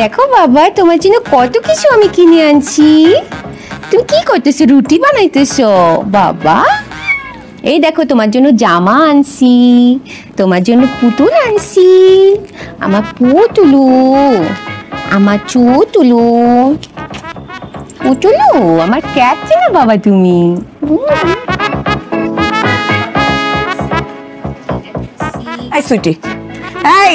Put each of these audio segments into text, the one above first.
দেখো বাবা, তোমার জন্য কত কিছু আমি কিনে আনছি। তুমি কি করতেছো? রুটি বানাইতেছো বাবা? এই দেখো, তোমার জন্য জামা আনছি, তোমার জন্য পুতুল আনছি। আমার পুতুলু, আমার চুতুলু, পুতুলু আমার ক্যাট না বাবা তুমি। এই সুইটি, এই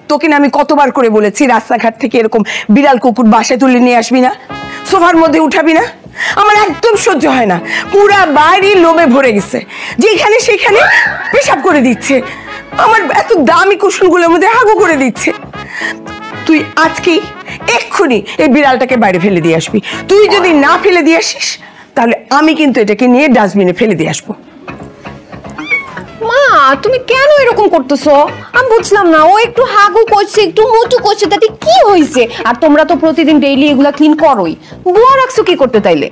তোকে না আমি কতবার করে বলেছি রাস্তাঘাট থেকে এরকম বিড়াল কুকুর বাসায় তুলে নিয়ে আসবি না, সোফার মধ্যে উঠাবি না। আমার একদম সহ্য হয় না, পুরা বাড়ি লোমে ভরে গেছে, যেখানে সেখানে পেশাব করে দিচ্ছে, আমার এত দামি কুশনগুলোর মধ্যে হাগু করে দিচ্ছে। তুই আজকেই এক্ষুনি এই বিড়ালটাকে বাইরে ফেলে দিয়ে আসবি। তুই যদি না ফেলে দিয়ে আসিস তাহলে আমি কিন্তু এটাকে নিয়ে ডাস্টবিনে ফেলে দিয়ে আসবো। মা, তুমি কেন এরকম করতেছো? আমি বুঝলাম না। ও একটু হাগু করছে, একটু মুটু করছে, তাতে কি হয়েছে? আর তোমরা তো প্রতিদিন ডেইলি এগুলা ক্লিন করোই। বুয়া রাখছো কি করতে তাইলে?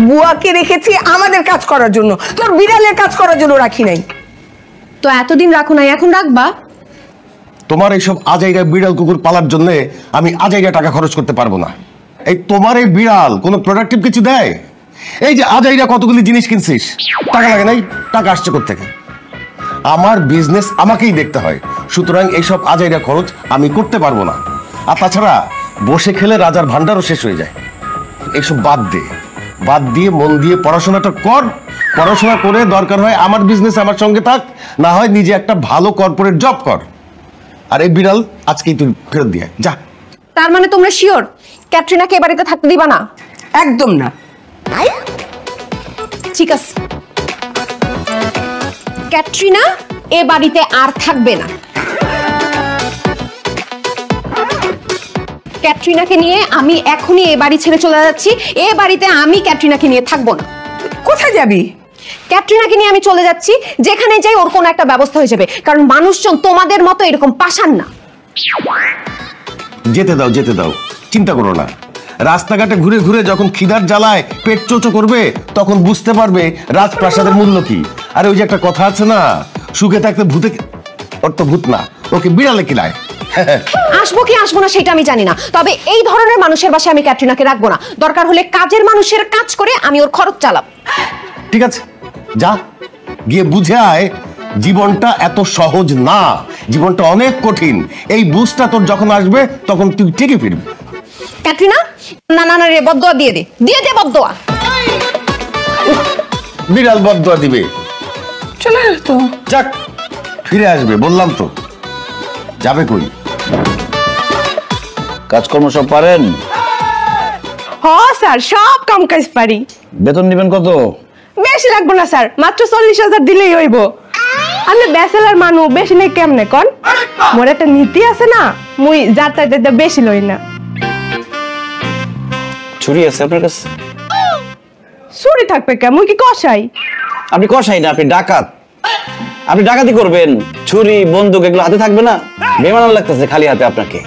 বুয়াকে রেখেছি আমাদের কাজ করার জন্য, তোর বিড়ালের কাজ করার জন্য রাখি নাই। তো এতদিন রাখো নাই, এখন রাখবা? তোমার এইসব আজাইরা বিড়াল কুকুর পালার জন্য আমি আজাইরা টাকা খরচ করতে পারবো না। এই তোমার এই বিড়াল কোনো প্রোডাক্টিভ কিছু দেয়? এই যে আজাইরা কতগুলি জিনিস কিনছিস, টাকা লাগে নাই? টাকা আসছে কোত্থেকে? আমার বিজনেস আমাকেই দেখতে হয়, সুতরাং এইসব আজাইরা খরচ আমি করতে পারবো না। আর তাছাড়া বসে খেলে রাজার ভান্ডারও শেষ হয়ে যায়। এইসব বাদ দিয়ে মন দিয়ে পড়াশোনাটা কর। পড়াশোনা করে দরকার হয় আমার বিজনেস আমার সঙ্গে থাক, না হয় নিজে একটা ভালো কর্পোরেট জব কর। আর এই বিড়াল আজকেই তুই ফেরত দিয়ে যা। তার মানে তোমরা শিওর ক্যাটরিনাকে এ বাড়িতে থাকতে দিবা না? একদম না। ঠিক আছে, ক্যাটরিনা এ বাড়িতে আর থাকবে না। ক্যাটরিনাকে নিয়ে আমি এখনই এ বাড়ি ছেড়ে চলে যাচ্ছি। এ বাড়িতে আমি ক্যাটরিনাকে নিয়ে থাকবো না। কোথায় যাবি? ক্যাটরিনাকে নিয়ে আমি চলে যাচ্ছি, যেখানে যাই ওর কোনো একটা ব্যবস্থা হয়ে যাবে, কারণ মানুষজন তোমাদের মতো এরকম পাষাণ না। যেতে দাও, চিন্তা করো না। রাস্তাঘাটে ঘুরে ঘুরে যখন খিদার জ্বালায় পেট চোচো করবে, তখন বুঝতে পারবে রাজপ্রাসাদের মূল্য কি। আর ওই যে একটা কথা আছে না, সুখে থাকতে ভূতে, ওর তো ভূত না, ওকে বিড়ালে কিলায়। আসবো কি আসবো না সেটা আমি জানি না, তবে এই ধরনের মানুষের বাসায় আমি ক্যাটরিনাকে রাখবো না। দরকার হলে কাজের মানুষের কাজ করে আমি ওর খরচ চালাব। ঠিক আছে, যা গিয়ে বুঝে আয় জীবনটা এত সহজ না, জীবনটা অনেক কঠিন। এই বুঝটা তোর যখন আসবে তখন তুই ঠিকই ফিরবি। ক্যাটরিনা, না রে, বদদোয়া দিয়ে দে বদদোয়া। বিড়াল বদদোয়া দিবে? চলে গেল তো। যাক, ফিরে আসবে বললাম তো। যাবে কই? কাজকর্ম সব পারেন? হ্যাঁ স্যার, সব কাম কাজ পারি। বেতন নেবেন কত? বেশি লাগবো না স্যার, মাত্র 40,000 দিলেই হইব। আমি ব্যাচেলার মানুষ, বেশি নেই কেমনে কন? মোর একটা নীতি আছে না, মুই যাতায়াতে বেশি লই না। ছুরি আছে আপনার কাছে? ছুরি থাকবে কে? মুই কি কসাই? আপনি কসাই না, আপনি ডাকাত। আপনি ডাকাতি করবেন, ছুরি বন্দুক এগুলো হাতে থাকবে না? বেমানান লাগতেছে খালি হাতে আপনাকে।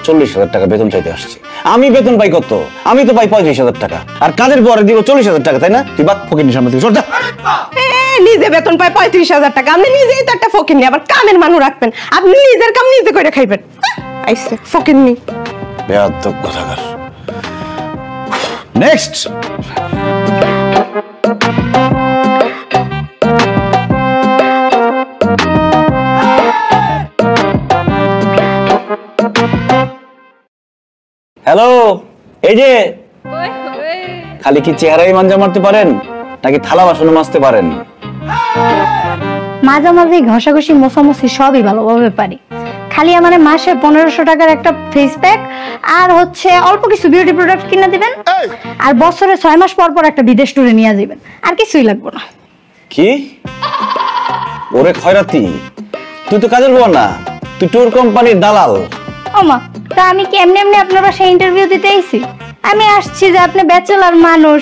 40,000 টাকা বেতন চাইতে আসছে। আমি বেতন পাই কত? আমি তো পাই 35,000 টাকা। আর কাজের পরে দিব 40,000 টাকা, তাই না? তুই বাক ফকির সামনে থেকে সর যা। নিজে বেতন পায় 35,000 টাকা, আপনি নিজেই তো একটা ফকিরনি, আবার কামের মানুষ রাখবেন। আপনি নিজের কাম নিজে করে খাইবেন। আইসে ফকিরনি, বেয়াদব কথাকার। নেক্সট। হ্যালো, এই যে খালি কি চেহারাই মাঞ্জা মারতে পারেন নাকি থালা বাসনও মাজতে পারেন? মাঝামাঝি ঘষাঘষি মোছামুছি সবই ভালোভাবে পারি। খালি আমার মাসে 1500 টাকার একটা ফেস প্যাক আর হচ্ছে অল্প কিছু বিউটি প্রোডাক্ট কিনে দিবেন, আর বছরে 6 মাস পর পর একটা বিদেশ ট্যুরে নিয়ে যাবেন, আর কিছুই লাগবে না। কি? ওরে খয়রাতি, তুই তো কাজের বউ না, তুই ট্যুর কোম্পানির দালাল। ওমা, তা আমি কি এমনি এমনি আপনার বাসায় ইন্টারভিউ দিতে আইছি? আমি আসছি যে আপনি ব্যাচেলার মানুষ,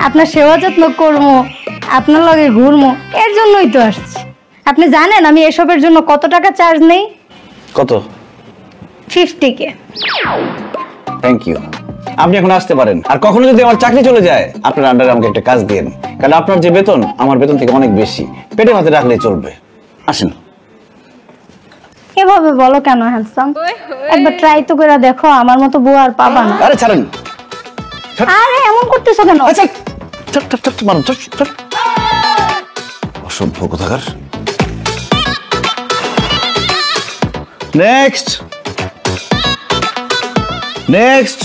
আপনার সেবা যত্ন করবো, আপনার লগে ঘুরবো, এর জন্যই তো আসছি। আপনি জানেন আমি এসবের জন্য কত টাকা চার্জ নেই? কত? 50K। Thank you. আপনি এখন আসতে পারেন। আর কখনো যদি আমার চাকরি চলে যায়, আপনার আন্ডারে আমাকে একটা কাজ দিন, কারণ আপনার যে বেতন আমার বেতন থেকে অনেক বেশি। পেটে ভাতে রাখলেই চলবে। আসেন। এ এভাবে বলো কেন হ্যান্ডসাম? একবার ট্রাই তো করে দেখো, আমার মতো বউ আর পাবা না। আরে ছাড়েন। আরে এমন করতেছো কেন? আচ্ছা চট চট চট মারুন, চট চট। অসভ্য কোথাকার। নেক্সট নেক্সট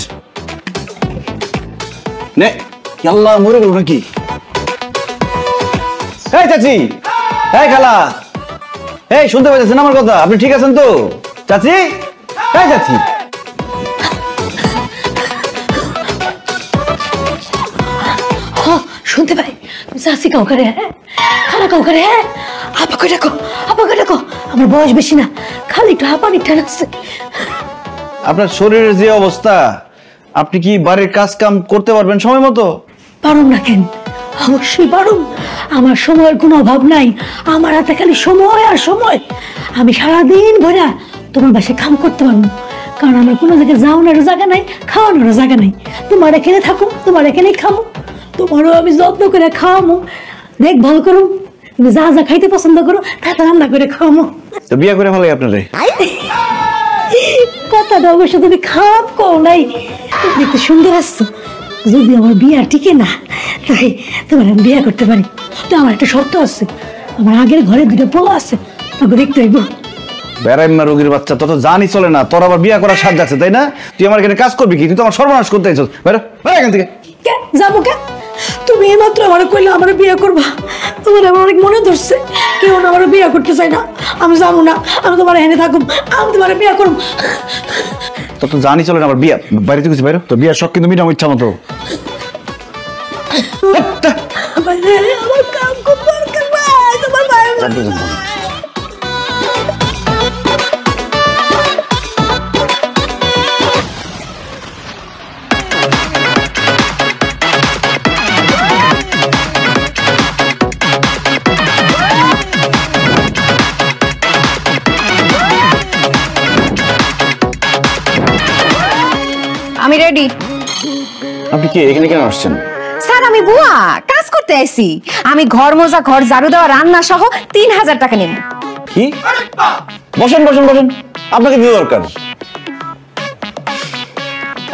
নে আল্লাহ মরে গেল নাকি? এই চাচি, এই খালা, এই শুনতে পাচ্ছেন আমার কথা? আপনি ঠিক আছেন তো চাচি? এই চাচি, শুনতে পাই চাষি কাউকে রে, খালা কাউকে রে, আপাকে ডাকো, আপাকে ডাকো। আমার বয়স বেশি না, খালি একটু হাঁপানি ঠেলাচ্ছে। আপনার শরীরের যে অবস্থা, আপনি কি বাড়ির কাজ কাম করতে পারবেন সময় মতো? পারুম না কেন? অবশ্যই পারুম। আমার সময়ের কোনো অভাব নাই, আমার হাতে খালি সময় আর সময়। আমি সারাদিন ভরা তোমার বাসায় কাম করতে পারবো, কারণ আমার কোনো জায়গায় যাওয়ানোরও জায়গা নাই, খাওয়ানোরও জায়গা নাই। তোমার এখানে থাকো, তোমার এখানেই খামো, তোমারও আমি যত্ন করে খাওয়ামো, দেখভাল করুম। তুমি যা যা খাইতে পছন্দ করো তা তা রান্না করে খাওয়ামো। তো বিয়ে করে ভালোই আপনারে। কথাটা অবশ্য তুমি খারাপ কও নাই, তুমি দেখতে সুন্দর আসছো। যদি আমার বিয়া টিকে না, তাই তোমার আমি বিয়ে করতে পারি। তো আমার একটা শর্ত আছে, আমার আগের ঘরে দুটো পোলা আছে, তাকে দেখতে হইব। বেড়াইম্মা রোগীর বাচ্চা, তোর তো জানি চলে না, তোর আবার বিয়ে করার সাজ যাচ্ছে তাই না? তুই আমার এখানে কাজ করবি কি? তুই তো আমার সর্বনাশ করতে চাইছিস। বেরো বেরো এখান থেকে। কে যাবো কে? তুমি এইমাত্র আমার কইলে আমার বিয়ে করবা, তোমার আমার অনেক মনে ধরছে, কেউ না আমার বিয়ে করতে চাই না। আমি যাবো না, আমি তোমার এখানে থাকুম, আমি তোমার বিয়ে করব। তোর তো জানি চলে না আমার বিয়ে। বাড়িতে কিছু বাইরো, তোর বিয়ের শখ কিন্তু মিটাম ইচ্ছা মতো। আমার কাম খুব দরকার ভাই, তোমার ভাই। আমি রেডি। আপনি কি এখানে কেন আসছেন? স্যার আমি বুয়া, কাজ করতে আইছি। আমি ঘর মোজা, ঘর ঝাড়ু দেওয়া, রান্না সহ 3000 টাকা নেব। কি? বসেন বসেন বসেন, আপনাকে দিয়ে দরকার।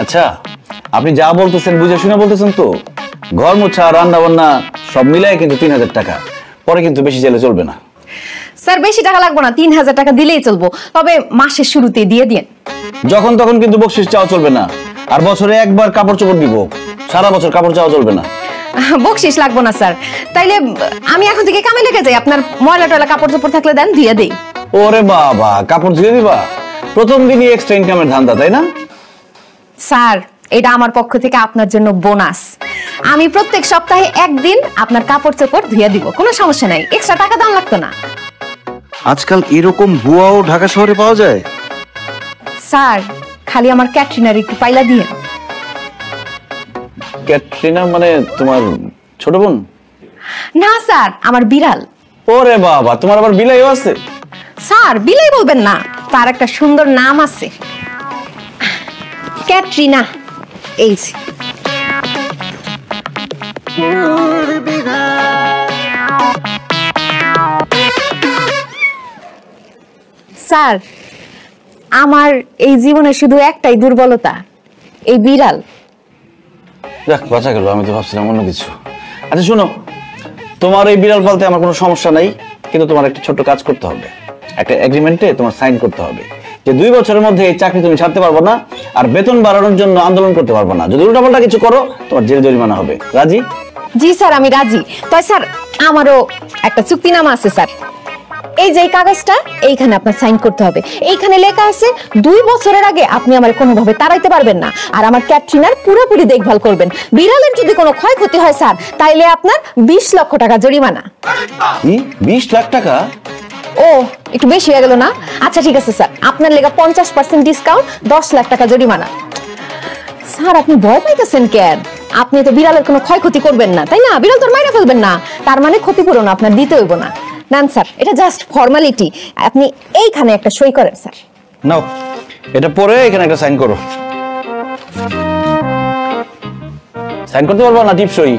আচ্ছা, আপনি যা বলতেছেন বুঝে শুনে বলতেছেন তো? ঘর মোছা, রান্না বান্না সব মিলাই কিন্তু 3000 টাকা, পরে কিন্তু বেশি চাইলে চলবে না। স্যার বেশি টাকা লাগবে না, 3000 টাকা দিলেই চলবো, তবে মাসের শুরুতে দিয়ে দিন। যখন তখন কিন্তু বকশিস চাওয়া চলবে না, আর বছরে একবার কাপড় চোপড় দিব, সারা বছর কাপড় চাওয়া চলবে না। বকশিস লাগবো না স্যার। তাইলে আমি এখন থেকে কামে লেগে যাই, আপনার ময়লা টয়লা কাপড় চোপড় থাকলে দেন, দিয়ে দেই। ওরে বাবা, কাপড় ধুয়ে দিবা? প্রথম দিনই এক্সট্রা ইনকামের ধান্দা তাই না? স্যার এটা আমার পক্ষ থেকে আপনার জন্য বোনাস। আমি প্রত্যেক সপ্তাহে একদিন আপনার কাপড় চোপড় ধুয়ে দিব, কোনো সমস্যা নাই, এক্সট্রা টাকা দাম লাগতো না। আজকাল এরকম বুয়াও ঢাকা শহরে পাওয়া যায়? স্যার খালি আমার ক্যাটরিনার একটু পাইলা দিয়ে। ক্যাটরিনা মানে তোমার ছোট বোন? না স্যার, আমার বিড়াল। ওরে বাবা, তোমার আবার বিলাইও আছে? স্যার বিলাই বলবেন না, তার একটা সুন্দর নাম আছে, ক্যাটরিনা। এই যে। স্যার আমার এই জীবনে শুধু একটাই দুর্বলতা, এই বিড়াল। যাক বাঁচা গেল, আমি তো ভাবছিলাম অন্য কিছু। আচ্ছা শোনো, তোমার এই বিড়াল পালতে আমার কোনো সমস্যা নাই, কিন্তু তোমার একটা ছোট্ট কাজ করতে হবে। একটা এগ্রিমেন্টে তোমার সাইন করতে হবে যে 2 বছরের মধ্যে এই চাকরি তুমি ছাড়তে পারবে না, আর বেতন বাড়ানোর জন্য আন্দোলন করতে পারবে না। যদি উল্টাপাল্টা কিছু করো, তোমার জেল জরিমানা হবে। রাজি? জি স্যার আমি রাজি। তাই স্যার আমারও একটা চুক্তিনামা আছে স্যার, এই যে কাগজটা, এইখানে আপনার সাইন করতে হবে। এইখানে লেখা আছে 2 বছরের আগে আপনি আমার কোনোভাবে তাড়াইতে পারবেন না, আর আমার ক্যাটরিনার পুরোপুরি দেখভাল করবেন। বিড়ালের যদি কোনো ক্ষয়ক্ষতি হয় স্যার, তাইলে আপনার 20 লক্ষ টাকা জরিমানা। কি 20 লাখ টাকা? ও একটু বেশি হয়ে গেল না? আচ্ছা ঠিক আছে স্যার, আপনার লেগা 50% ডিসকাউন্ট, 10 লাখ টাকা জরিমানা। স্যার আপনি ভয় পাইতেছেন কেন? আপনি তো বিড়ালের কোনো ক্ষয়ক্ষতি করবেন না তাই না? বিড়াল তো মাইরা ফেলবেন না, তার মানে ক্ষতিপূরণ আপনার দিতে হইব না। না স্যার, এটা জাস্ট ফর্মালিটি, আপনি এইখানে একটা সই করেন স্যার। নাও এটা পরে এখানে একটা সাইন করো। সাইন করতে পারবো না? টিপসই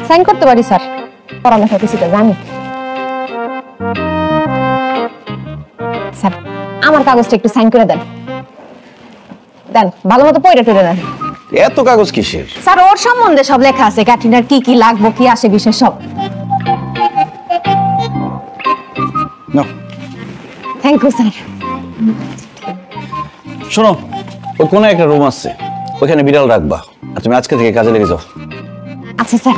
সাইন করতে পারি স্যার, পড়ালেখা কিছুটা জানি। স্যার আমার কাগজটা একটু সাইন করে দেন। দেন, ভালো মতো পড়ে টরে দেন। এত কাগজ কিসের? স্যার ওর সম্বন্ধে সব লেখা আছে, ক্যাটরিনার কি কি লাগবে, কি আসে বিশেষ সব। নাও। Thank you sir. শোনো, ওই কোনে একটা রুম আছে, ওখানে বিড়াল রাখবা, আর তুমি আজকে থেকে কাজে লেগে যাও। আচ্ছা স্যার।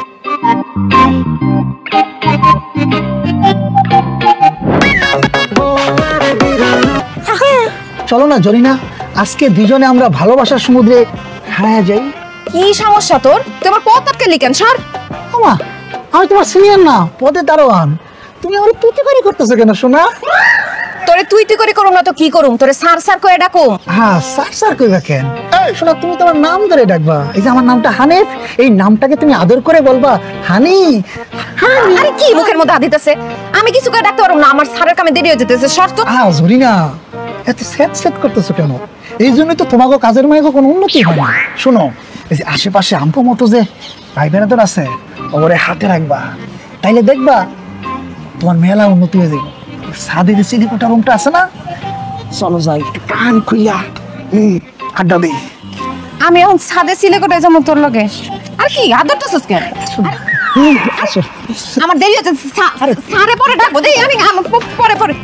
চলো না জরিনা, আজকে দুজনে আমরা ভালোবাসার সমুদ্রে হারায় যাই। কি সমস্যা তোর? তোমার পথ আটকে কেন স্যার? আমা, আমি তোমার সিনিয়র না, পদে দারোয়ান। তুমি আমার তুই করতেছো কেন শোনা? তোরে তুই করে করুম না তো কি করুম? তোরে স্যার স্যার করে ডাকুম? হ্যাঁ, স্যার কইবা কেন? শোনা, তুমি তোমার নাম ধরে ডাকবা। এই যে আমার নামটা হানিফ, এই নামটাকে তুমি আদর করে বলবা হানি। আরে কি মুখের মধ্যে আদিতেছে? আমি কিছু করে ডাকতে পারুম না, আমার স্যারের কামে দেরি হয়ে যেতেছে। শর্ত জরিনা, এত সেট করতেছো কেন? এই জন্যই তো তোমাকে কাজের মেয়ে কোনো উন্নতি হয় না। শোনো, এই যে আশেপাশে আমপো মতো যে ভাই বেড়াদের আছে, ওরে হাতে রাখবা, তাইলে দেখবা তোমার মেলা উন্নতি হয়ে যাবে। সাদে যে সিলিকোটা রুমটা আছে না, চলো যাই একটু কান খুইয়া আড্ডা দিই। আমি এখন ছাদে সিলে করে যাবো তোর লগে। আর কি আদরটাছস কেন? আসো, আমার দেরি হচ্ছে, স্যারে পরে ডাকবো। দেই আমি পরে।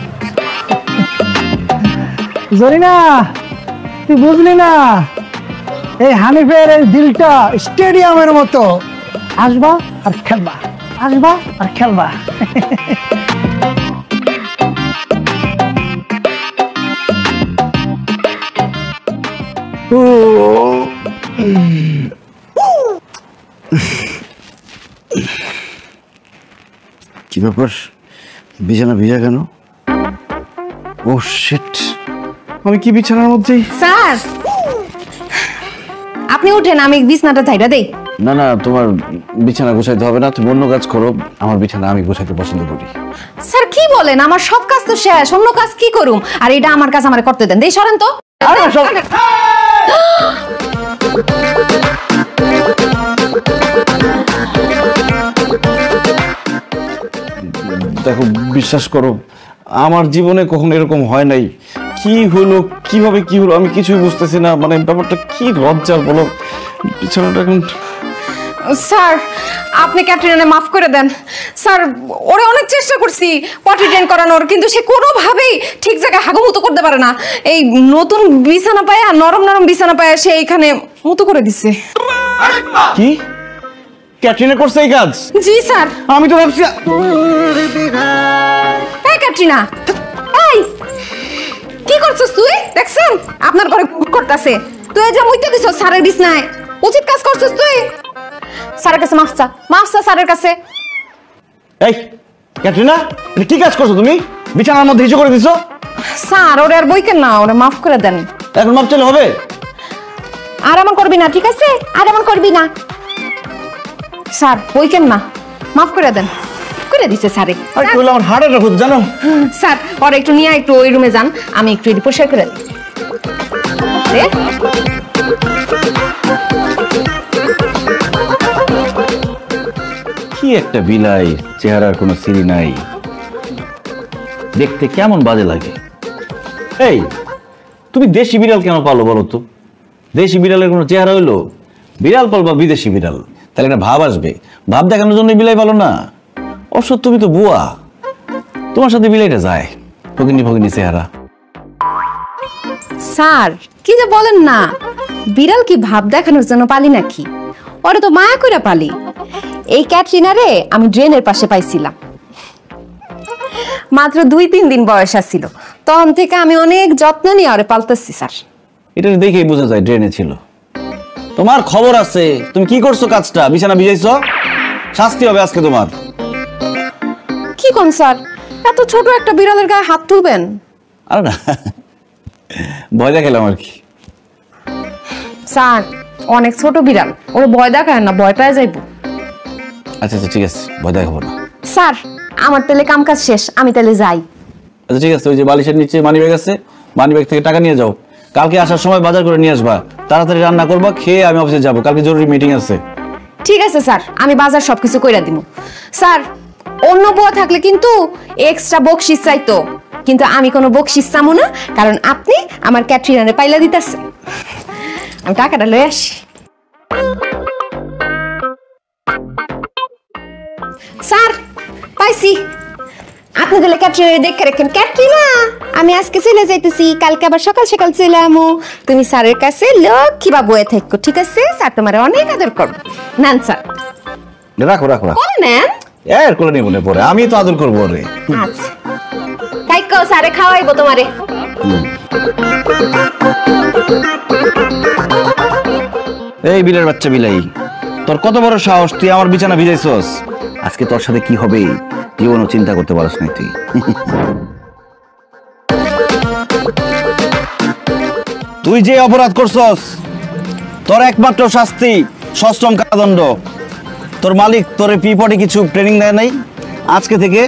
জরিনা, তুই বুঝলি না, এই হানিফের এই দিলটা স্টেডিয়ামের মতো। আসবা আর খেলবা, আসবা আর খেলবা। কি ব্যাপার, বিছানা ভিজা কেন? ও শিট, আমি কি বিছানার মধ্যেই? স্যার আপনি উঠেন, আমি বিছনাটা ঝাইড়া দেই। না না, তোমার বিছানা গোছাইতে হবে না, তুমি অন্য কাজ করো। আমার বিছানা আমি গোছাইতে পছন্দ করি। স্যার কি বলেন? আমার সব কাজ তো শেষ, অন্য কাজ কি করুম? আর এটা আমার কাজ আমার করতে দেন। দেই সরেন তো। দেখো, বিশ্বাস করো, আমার জীবনে কখনো এরকম হয় নাই। কি হলো, কিভাবে কি হলো আমি কিছুই বুঝতেছি না। মানে ব্যাপারটা কি লজ্জার বলো। বিছানাটা এখন। স্যার আপনি ক্যাটরিনাকে মাফ করে দেন। স্যার ওরে অনেক চেষ্টা করছি পটি ট্রেন করানোর, কিন্তু সে কোনোভাবেই ঠিক জায়গায় হাগুমুতো করতে পারে না। এই নতুন বিছানা পায়, নরম নরম বিছানা পায়, সে এইখানে মুতো করে দিচ্ছে। কি ক্যাটরিনা করছে এই কাজ? জি স্যার। আমি তো ভাবছি। এই ক্যাটরিনা, এই কি করছিস তুই? দেখছেন আপনার ঘরে করতেছে, তুই এই যে মুইতে দিছস স্যারের বিছনায়, উচিত কাজ করছিস তুই? স্যারের কাছে মাফ চা স্যারের কাছে। এই ক্যাটরিনা, এটা কি কাজ করছো তুমি? বিছানার মধ্যে হিসু করে দিছো। স্যার ওরে আর বইকেন না, ওরে মাফ করে দেন। এখন মাপ চলে হবে? আর এমন করবি না, ঠিক আছে? আর এমন করবি না স্যার, বইকেন না, মাফ করে দেন। করে দিছে স্যারে। আরে কইলা আমার হার্ট অ্যাটাক হচ্ছে জানো? স্যার ওরে একটু নিয়ে একটু ওই রুমে যান, আমি একটু এটি পরিষ্কার করে দিই। কি একটা বিলাই, চেহারার কোনো সিরি নাই, দেখতে কেমন বাজে লাগে। এই তুমি দেশি বিড়াল কেন পালো বলো তো? দেশি বিড়ালের কোনো চেহারা হইলো? বিড়াল পালবা বিদেশি বিড়াল, তাহলে একটা ভাব আসবে। ভাব দেখানোর জন্য বিলাই পালো না? অবশ্য তুমি তো বুয়া, তোমার সাথে বিলাইটা যায়। ভগিনী চেহারা। স্যার কি যে বলেন না, বিড়াল কি ভাব দেখানোর জন্য পালি নাকি? ওরা তো মায়া করে পালি। এই ক্যাটরিনারে আমি ড্রেনের পাশে পাইছিলাম, মাত্র 2-3 দিন বয়স ছিল, তখন থেকে আমি অনেক যত্ন নিয়ে ওরে পালতেছি স্যার। এটা দেখেই বোঝা যায় ড্রেনে ছিল। তোমার খবর আছে, তুমি কি করছো কাজটা? বিছানা ভিজাইছো, শাস্তি হবে আজকে তোমার। কি কোন স্যার, এত ছোট একটা বিড়ালের গায়ে হাত তুলবেন? আরে না, ভয় দেখালাম আর কি। স্যার অনেক ছোট বিড়াল, ওর ভয় দেখায় না, ভয় পেয়ে যাইব। আচ্ছা ঠিক আছে, ভয় দেখাবো না। স্যার আমার তাহলে কাম কাজ শেষ, আমি তাহলে যাই। আচ্ছা ঠিক আছে, ওই যে বালিশের নিচে মানি ব্যাগ আছে, মানি ব্যাগ থেকে টাকা নিয়ে যাও। কালকে আসার সময় বাজার করে নিয়ে আসবা, তাড়াতাড়ি রান্না করবা, খেয়ে আমি অফিসে যাবো, কালকে জরুরি মিটিং আছে। ঠিক আছে স্যার, আমি বাজার সবকিছু কইরা দিব। স্যার অন্য বুয়া থাকলে কিন্তু এক্সট্রা বকশিস চাইতো, কিন্তু আমি কোনো বকশিস চামু না, কারণ আপনি আমার ক্যাটরিনারে পাইলা দিতেছেন। আমি টাকাটা লয়ে আসি। স্যার পাইছি, আপনি তাহলে ক্যাটরিনারে দেখে রাখেন। ক্যাটরিনা, আমি আজকে চলে যাইতেছি, কালকে আবার সকাল সকাল চলে আমু। তুমি স্যারের কাছে লক্ষ্মী বাবু হয়ে থাকো, ঠিক আছে? স্যার তোমার অনেক আদর করবো। নেন স্যার। রাখো রাখো রাখো। নেন। এর কোলে নিব না পরে, আমি তো আদর করবো রে। আচ্ছা তাইকো স্যারে খাওয়াইবো তোমারে। এই বিলের বাচ্চা বিলাই, তোর কত বড় সাহস, তুই আমার বিছানা ভিজাইছস। আজকে তোর সাথে কি হবে জীবনও চিন্তা করতে পারস না তুই। তুই যে অপরাধ করছস তোর একমাত্র শাস্তি সশ্রম কারাদণ্ড। তোর মালিক তোর পিপটে কিছু ট্রেনিং দেয় নাই, আজকে থেকে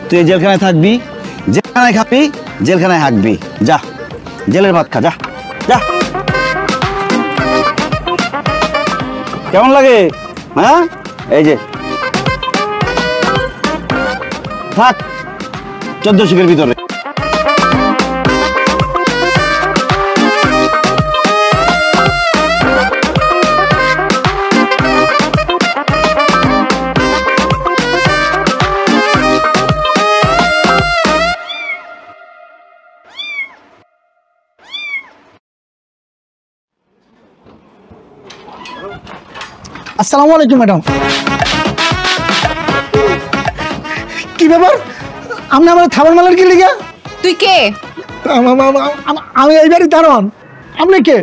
তুই জেলখানায় থাকবি, জেলখানায় খাবি, জেলখানায় হাঁকবি। যা জেলের ভাত খা, যা যা। কেমন লাগে? হ্যাঁ এই যে থাক 14 শিখের ভিতরে। আসসালামু আলাইকুম ম্যাডাম। কি ব্যাপার, আপনি আমার থাবার মালার কি লিগা? তুই কে? আমি এই বাড়ির দারোয়ান। আপনি কে?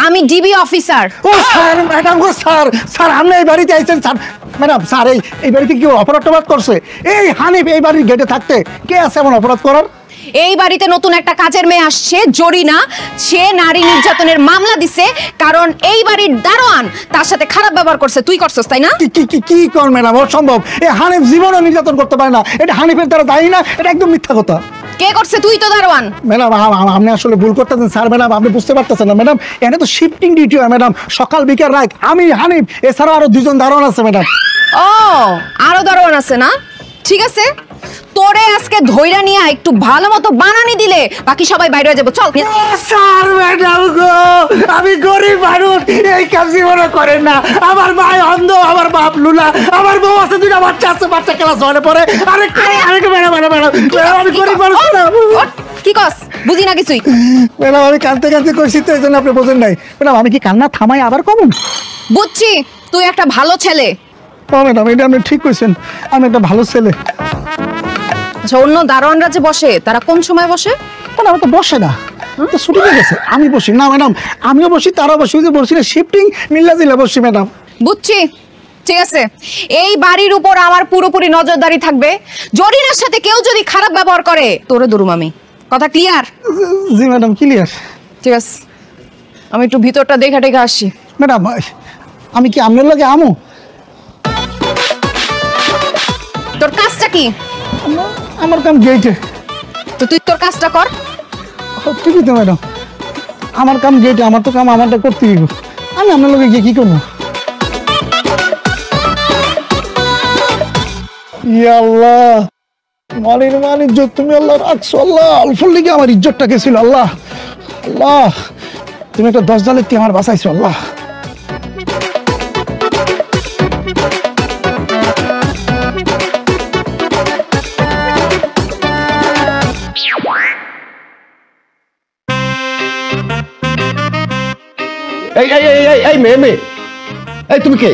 আমি ডিবি অফিসার। ও স্যার, ম্যাডাম গো স্যার, স্যার আপনি এই বাড়িতে আইছেন স্যার। ম্যাডাম স্যার, এই বাড়িতে কি অপরাধ টপরাধ করছে? এই হানিফ এই বাড়ির গেটে থাকতে কে আছে এমন অপরাধ করার? এই বাড়িতে নতুন একটা কাজের মেয়ে আসছে, জরিনা। সে নারী নির্যাতনের মামলা দিছে, কারণ এই বাড়ির দারোয়ান তার সাথে খারাপ ব্যবহার করছে। তুই করছস তাই না? কি কর ম্যাডাম, অসম্ভব। এই হানিফ জীবনও নির্যাতন করতে পারে না, এটা হানিফের দ্বারা দায়ী না, এটা একদম মিথ্যা কথা। কে করছে? তুই তো দারোয়ান। ম্যাডাম আপনি আসলে ভুল করতেছেন স্যার। ম্যাডাম আপনি বুঝতে পারতেছেন না ম্যাডাম, এটা তো শিফটিং ডিউটি হয় ম্যাডাম, সকাল বিকেল রাত। আমি হানিফ, এছাড়াও আরো 2 জন দারোয়ান আছে ম্যাডাম। ও আরো দারোয়ান আছে না? ঠিক আছে, তোরে আজকে ধইরা নিয়ে একটু ভালো মতো বানানি দিলে বাকি সবাই বাইরে হয়ে যাবো। চল। স্যার ম্যাডাম গো, আমি গরিব মানুষ, এই কাজ জীবনে করেন না। আমার ভাই অন্ধ, আমার বাপ লুলা, আমার বউ আছে, 2টা বাচ্চা আছে, বাচ্চা ক্লাস 1-এ পড়ে। আরেকটা ম্যাডাম আমি গরিব মানুষ। কি কস? বুঝি না কিছুই। ম্যাডাম আমি কাঁদতে কাঁদতে কইছি তো, এই জন্য আপনি বোঝেন নাই। ম্যাডাম আমি কি কান্না থামাই আবার কমুন? বুঝছি, তুই একটা ভালো ছেলে। ও ম্যাডাম, এটা আপনি ঠিক কইছেন, আমি একটা ভালো ছেলে। আচ্ছা, অন্য দারোয়ানরা যে বসে তারা কোন সময় বসে? মানে আমার তো বসে না, তো ছুটি হয়ে গেছে, আমি বসি না ম্যাডাম। আমিও বসি, তারাও বসি, যে বলছি না শিফটিং মিল্লা দিলে বসি ম্যাডাম। বুঝছি, ঠিক আছে। এই বাড়ির উপর আমার পুরোপুরি নজরদারি থাকবে। জরিনার সাথে কেউ যদি খারাপ ব্যবহার করে তোরে দরুম আমি। কথা ক্লিয়ার? জি ম্যাডাম, ক্লিয়ার। ঠিক আছে, আমি একটু ভিতরটা দেখা টেখে আসি। ম্যাডাম আমি কি আপনার লগে আমু? তোর কাজটা কি? আমার কাম গেটে। তো তুই তোর কাজটা কর। ঠিকই তো ম্যাডাম, আমার কাম গেটে, আমার তো কাম আমারটা করতেই হবে। আমি আপনার লগে গিয়ে কি করবো? ইয়া আল্লাহ, মালির মান ইজ্জত তুমি আল্লাহ রাখছো। আল্লাহ অল্পর লিগে আমার ইজ্জতটা গেছিল। আল্লাহ আল্লাহ, তুমি একটা 10 জালের তি আমার বাঁচাইছো। আল্লাহ এই মেয়ে, এই তুমি কে?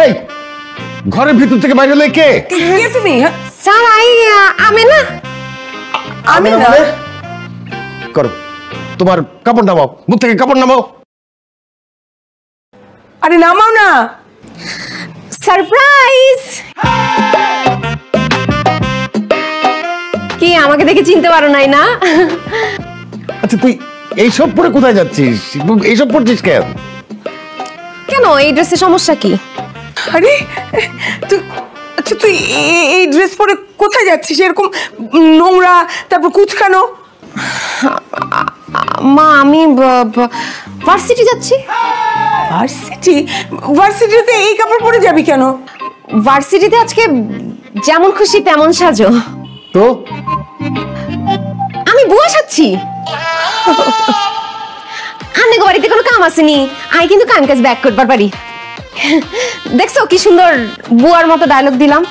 এই ঘরের ভিতর থেকে বাইরে হলে কে? কে তুমি? স্যার আমি না। আমি না। করো, তোমার কাপড় নামাও, মুখ থেকে কাপড় নামাও। আরে নামাও না। সারপ্রাইজ! কি আমাকে দেখে চিনতে পারো নাই না? আচ্ছা তুই এইসব পরে কোথায় যাচ্ছিস? এইসব পরছিস কেন? কেন, এই ড্রেসে সমস্যা কি? আরে তুই, আচ্ছা তুই এই ড্রেস পরে কোথায় যাচ্ছিস? এরকম নোংরা, তারপর কুচকানো। মা আমি ভার্সিটি যাচ্ছি। ভার্সিটিতে এই কাপড় পরে যাবি কেন? ভার্সিটিতে আজকে যেমন খুশি তেমন সাজো। তো আমি বুয়া সাচ্ছি। আন্নে গো বাড়িতে কোনো কাম আসেনি, আমি কিন্তু কাম কাজ ব্যাক করবার পারি। দেখছো কি সুন্দর বুয়ার মতো ডায়লগ দিলাম।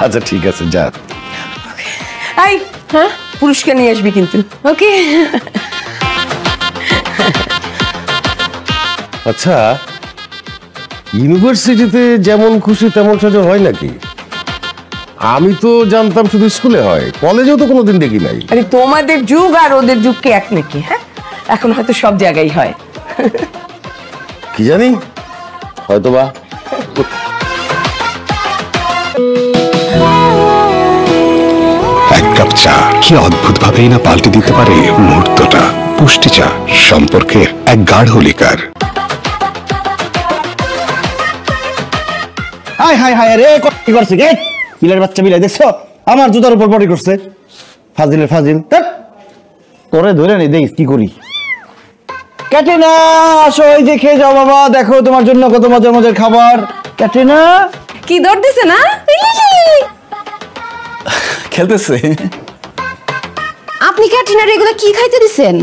আচ্ছা ঠিক আছে, যা। এই হ্যাঁ, পুরস্কার নিয়ে আসবি কিন্তু। ওকে। আচ্ছা, ইউনিভার্সিটিতে যেমন খুশি তেমন সাজা হয় নাকি? আমি তো জানতাম শুধু স্কুলে হয়, কলেজেও তো কোনোদিন দেখি নাই। আরে তোমাদের যুগ আর ওদের যুগ কি এক নাকি? হ্যাঁ, এখন হয়তো সব জায়গায় হয়। কি জানি, হয়তোবা। এক কাপ চা কি অদ্ভুত ভাবেই না পাল্টে দিতে পারে মুহূর্তটা। পুষ্টি চা, সম্পর্কের এক গাঢ় লিকার। হাই হাই হাই রে, কি করছে কে? বিলের বাচ্চা বিলাই দেখছো আমার জুতার উপর পটি করছে। ফাজিলের ফাজিল, তোরে ধরে নেই, দেখিস কি করি। ক্যাটরিনা আসো, এই যে খেয়ে যাও বাবা, দেখো তোমার জন্য কত মজার মজার খাবার। ক্যাটরিনা কি দৌড় দিছে না? খেলতেছে। আপনি ক্যাটরিনার এগুলো কি খাইতে দিছেন?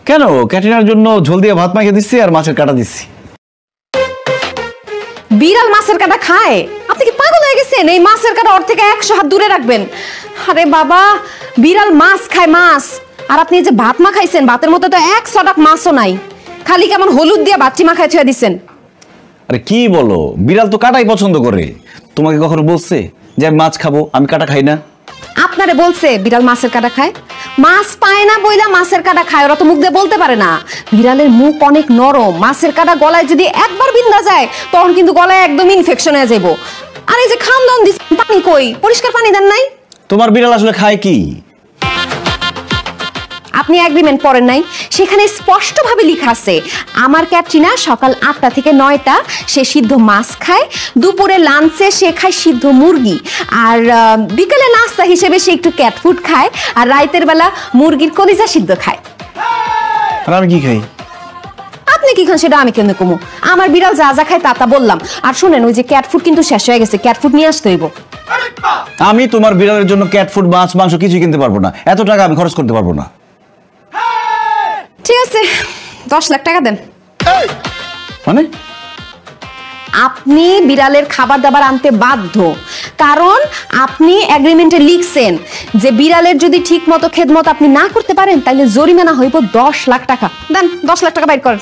কেন, ক্যাটরিনার জন্য ঝোল দিয়ে ভাত মাখিয়ে দিচ্ছি আর মাছের কাটা দিচ্ছি। বিড়াল মাছের কাটা খায়? আপনি কি পাগল হয়ে গেছেন? এই মাছের কাটা ওর থেকে 100 হাত দূরে রাখবেন। আরে বাবা, বিড়াল মাছ খায়, মাছ। আর আপনি যে ভাত মাখাইছেন, ভাতের মতো তো 1 ছটাক মাছও নাই, খালি কেমন হলুদ দিয়ে বাচ্চি মাখায় ছুঁয়ে দিচ্ছেন। আরে কি বলো, বিড়াল তো কাটাই পছন্দ করে। তোমাকে কখনো বলছে যে আমি মাছ খাবো, আমি কাটা খাই না? আপনারে বলছে বিড়াল মাছের কাটা খায়? মাছ পায় না বইলা মাছের কাটা খায়, ওরা তো মুখ দিয়ে বলতে পারে না। বিড়ালের মুখ অনেক নরম, মাছের কাটা গলায় যদি একবার বিন্দা যায় তখন কিন্তু গলায় একদম ইনফেকশন হয়ে যাইব। আর এই যে খান দান দিচ্ছেন, পানি কই? পরিষ্কার পানি দেন নাই? তোমার বিড়াল আসলে খায় কি? আপনি এগ্রিমেন্ট পড়েন নাই? সেখানে স্পষ্টভাবে লেখা আছে আমার ক্যাটরিনা সকাল 8টা থেকে 9টা সে সিদ্ধ মাছ খায়, দুপুরে লাঞ্চে সে খায় সিদ্ধ মুরগি, আর বিকেলে নাস্তা হিসেবে সে একটু ক্যাট ফুড খায়, আর রাতের বেলা মুরগির কলিজা সিদ্ধ খায়। আর আমি কি খাই? আপনি কি খান সেটা আমি কেন কমু? আমার বিড়াল যা যা খায় তা তা বললাম। আর শুনেন, ওই যে ক্যাট ফুড কিন্তু শেষ হয়ে গেছে, ক্যাট ফুড নিয়ে আসতে হইব। আমি তোমার বিড়ালের জন্য ক্যাট ফুড, মাছ, মাংস কিছুই কিনতে পারবো না, এত টাকা আমি খরচ করতে পারবো না। ঠিক আছে, 10 লাখ টাকা দেন। মানে? আপনি বিড়ালের খাবার দাবার আনতে বাধ্য, কারণ আপনি এগ্রিমেন্টে লিখছেন যে বিড়ালের যদি ঠিক মতো খেদমত আপনি না করতে পারেন তাহলে জরিমানা হইব 10 লাখ টাকা। দেন, 10 লাখ টাকা বাইর করেন।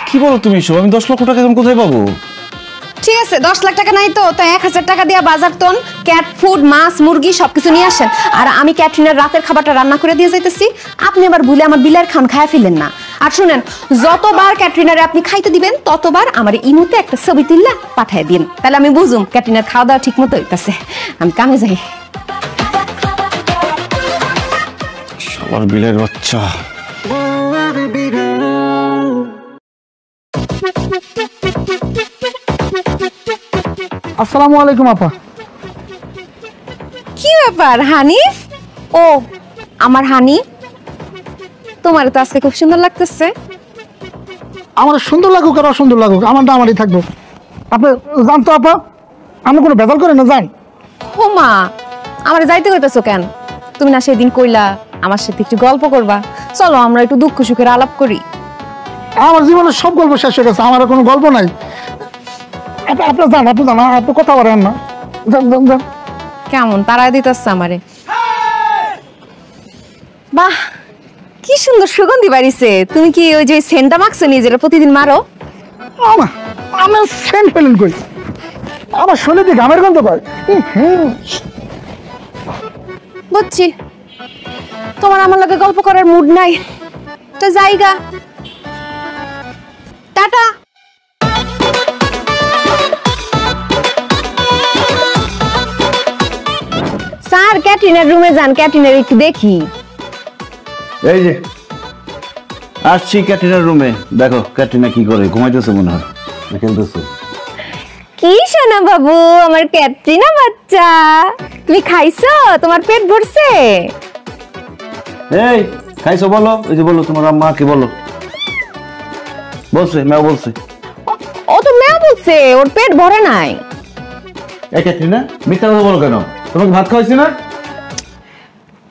কি বলো তুমি সব? আমি 10 লক্ষ টাকা এখন কোথায় পাবো? ঠিক আছে, 10 লাখ টাকা নাই তো 1000 টাকা দিয়ে বাজার তন ক্যাট ফুড, মাছ, মুরগি সবকিছু নিয়ে আসেন। আর আমি ক্যাটরিনার রাতের খাবারটা রান্না করে দিয়ে যাইতেছি, আপনি আবার ভুলে আমার বিলের খান খায় ফেলেন না। আর শুনেন, যতবার ক্যাটরিনারে আপনি খাইতে দিবেন ততবার আমার ইমুতে একটা ছবি তুললা পাঠায় দিন, তাহলে আমি বুঝুম ক্যাটরিনার খাওয়া দাওয়া ঠিক মতো হইতাছে। আমি কামে যাই। সবার বিলের বাচ্চা। আসসালামু আলাইকুম আপা। কি ব্যাপার হানিফ? ও আমার হানি, তোমার তো আজকে খুব সুন্দর লাগতেছে। আমার সুন্দর লাগুক আর অসুন্দর লাগুক, আমারটা আমারই থাকবে। আপনি জানতো আপা, আমি কোনো ভেজাল করি না, জান। ও মা, আমার যাইতে কইতেছো কেন? তুমি না সেদিন কইলা আমার সাথে একটু গল্প করবা, চলো আমরা একটু দুঃখ সুখের আলাপ করি। আমার জীবনের সব গল্প শেষ হয়ে গেছে, আমার আর কোনো গল্প নাই। আপনি জান, আপনি কথা বলেন না, যান যান যান। কেমন তারা দিতেছে আমারে? বাহ, কি সুন্দর সুগন্ধি বাড়িছে। তুমি কি ওই যে সেন্টটা মাখছো নি, যেটা প্রতিদিন মারো? আমার সেন্ট পেলেন কই? আমার শরীরে দিয়ে ঘামের গন্ধ পায়। বুঝছি, তোমার আমার লগে গল্প করার মুড নাই, তো জায়গা টাটা। স্যার, ক্যাটরিনার রুমে যান, ক্যাটরিনার একটু দেখি। এই যে আসছি ক্যাটরিনার রুমে, দেখো ক্যাটরিনা কি করে, ঘুমাইতেছে মনে হয়, খেলতেছে। কি সোনা বাবু, আমার ক্যাটরিনা বাচ্চা, তুমি খাইছো? তোমার পেট ভরছে? এই খাইছো বলো, এই যে বলো তোমার আম্মা কি বলো, বলছে ম্যাও বলছে। ও তো ম্যাও বলছে, ওর পেট ভরে নাই। এই ক্যাটরিনা মিথ্যা কথা বলো কেন? তোমাকে ভাত খাওয়াইছি না?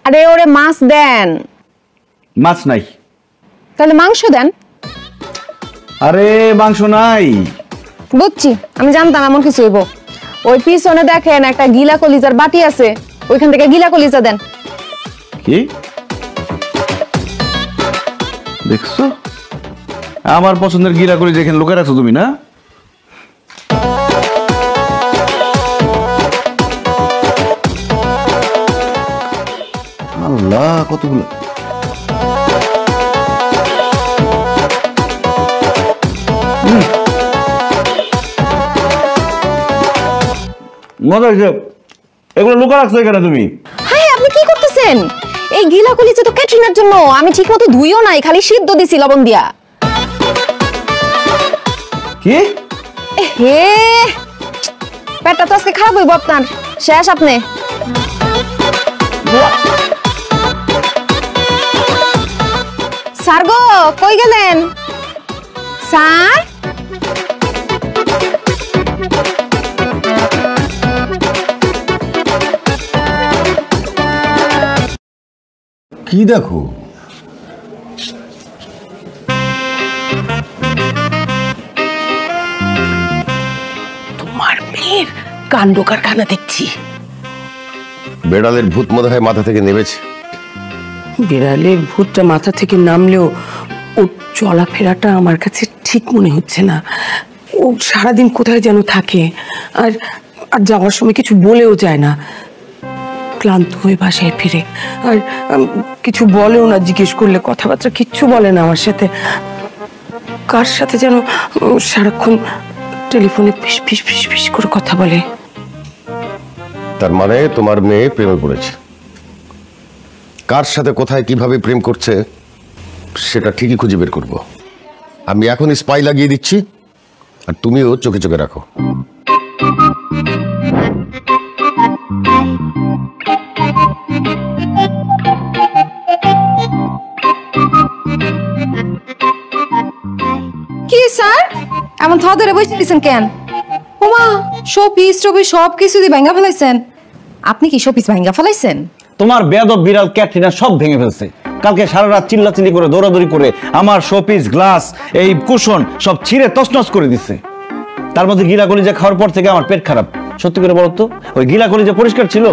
আরে ওরে মাছ দেন। মাছ নাই। তাহলে মাংস দেন। আরে মাংস নাই। বুঝছি, আমি জানতাম এমন কিছু হইব। ওই পিছনে দেখেন একটা গিলা কলিজার বাটি আছে, ওইখান থেকে গিলা কলিজা দেন। কি দেখছো? আমার পছন্দের গিলা কলিজা এখানে লুকায় রাখছো তুমি না? আল্লাহ কতগুলো। মজা হয়েছে। এগুলো লুকা রাখছো এখানে তুমি? হ্যাঁ, আপনি কি করতেছেন? এই গিলা কলিজা তো ক্যাটরিনার জন্য, আমি ঠিকমতো ধুইও নাই, খালি সিদ্ধ দিছি লবণ দিয়া। কি? হে, পেটটা তো আজকে খারাপ হইব আপনার। শেষ আপনি। স্যার গো, কই গেলেন স্যার? কি দেখো? তোমার মেয়ের কাণ্ড কারখানা দেখছি। বেড়ালের ভূত মনে হয় মাথা থেকে নেমেছে। বিড়ালের ভূতটা মাথা থেকে নামলেও ওর চলাফেরাটা আমার কাছে ঠিক মনে হচ্ছে না। ও সারাদিন কোথায় যেন থাকে, আর আর যাওয়ার সময় কিছু বলেও যায় না। ক্লান্ত হয়ে বাসায় ফিরে, আর কিছু বলেও না, জিজ্ঞেস করলে কথাবার্তা কিচ্ছু বলে না আমার সাথে। কার সাথে যেন সারাক্ষণ টেলিফোনে ফিস ফিস ফিস ফিস করে কথা বলে। তার মানে তোমার মেয়ে প্রেমে পড়েছে। কার সাথে কোথায় কিভাবে প্রেম করছে সেটা ঠিকই খুঁজে বের করবো। আমি এখন স্পাই লাগিয়ে দিচ্ছি, আর তুমিও চোখে চোখে রাখো। কি স্যার, এমন থা ধরে বসে দিয়েছেন কেন? ওমা, শোপিস টপিস সব কিছু দিয়ে ভাঙ্গা ফেলাইছেন। আপনি কি শোপিস ভাঙ্গা ফেলাইছেন? তোমার বেয়াদব বিড়াল ক্যাটরিনা সব ভেঙে ফেলছে। কালকে সারা রাত চিল্লাচিল্লি করে দৌড়াদৌড়ি করে আমার শোপিস, গ্লাস, এই কুশন সব ছিঁড়ে তছনছ করে দিচ্ছে। তার মধ্যে গিলা কলিজা খাওয়ার পর থেকে আমার পেট খারাপ। সত্যি করে বলো তো, ওই গিলা কলিজা পরিষ্কার ছিল?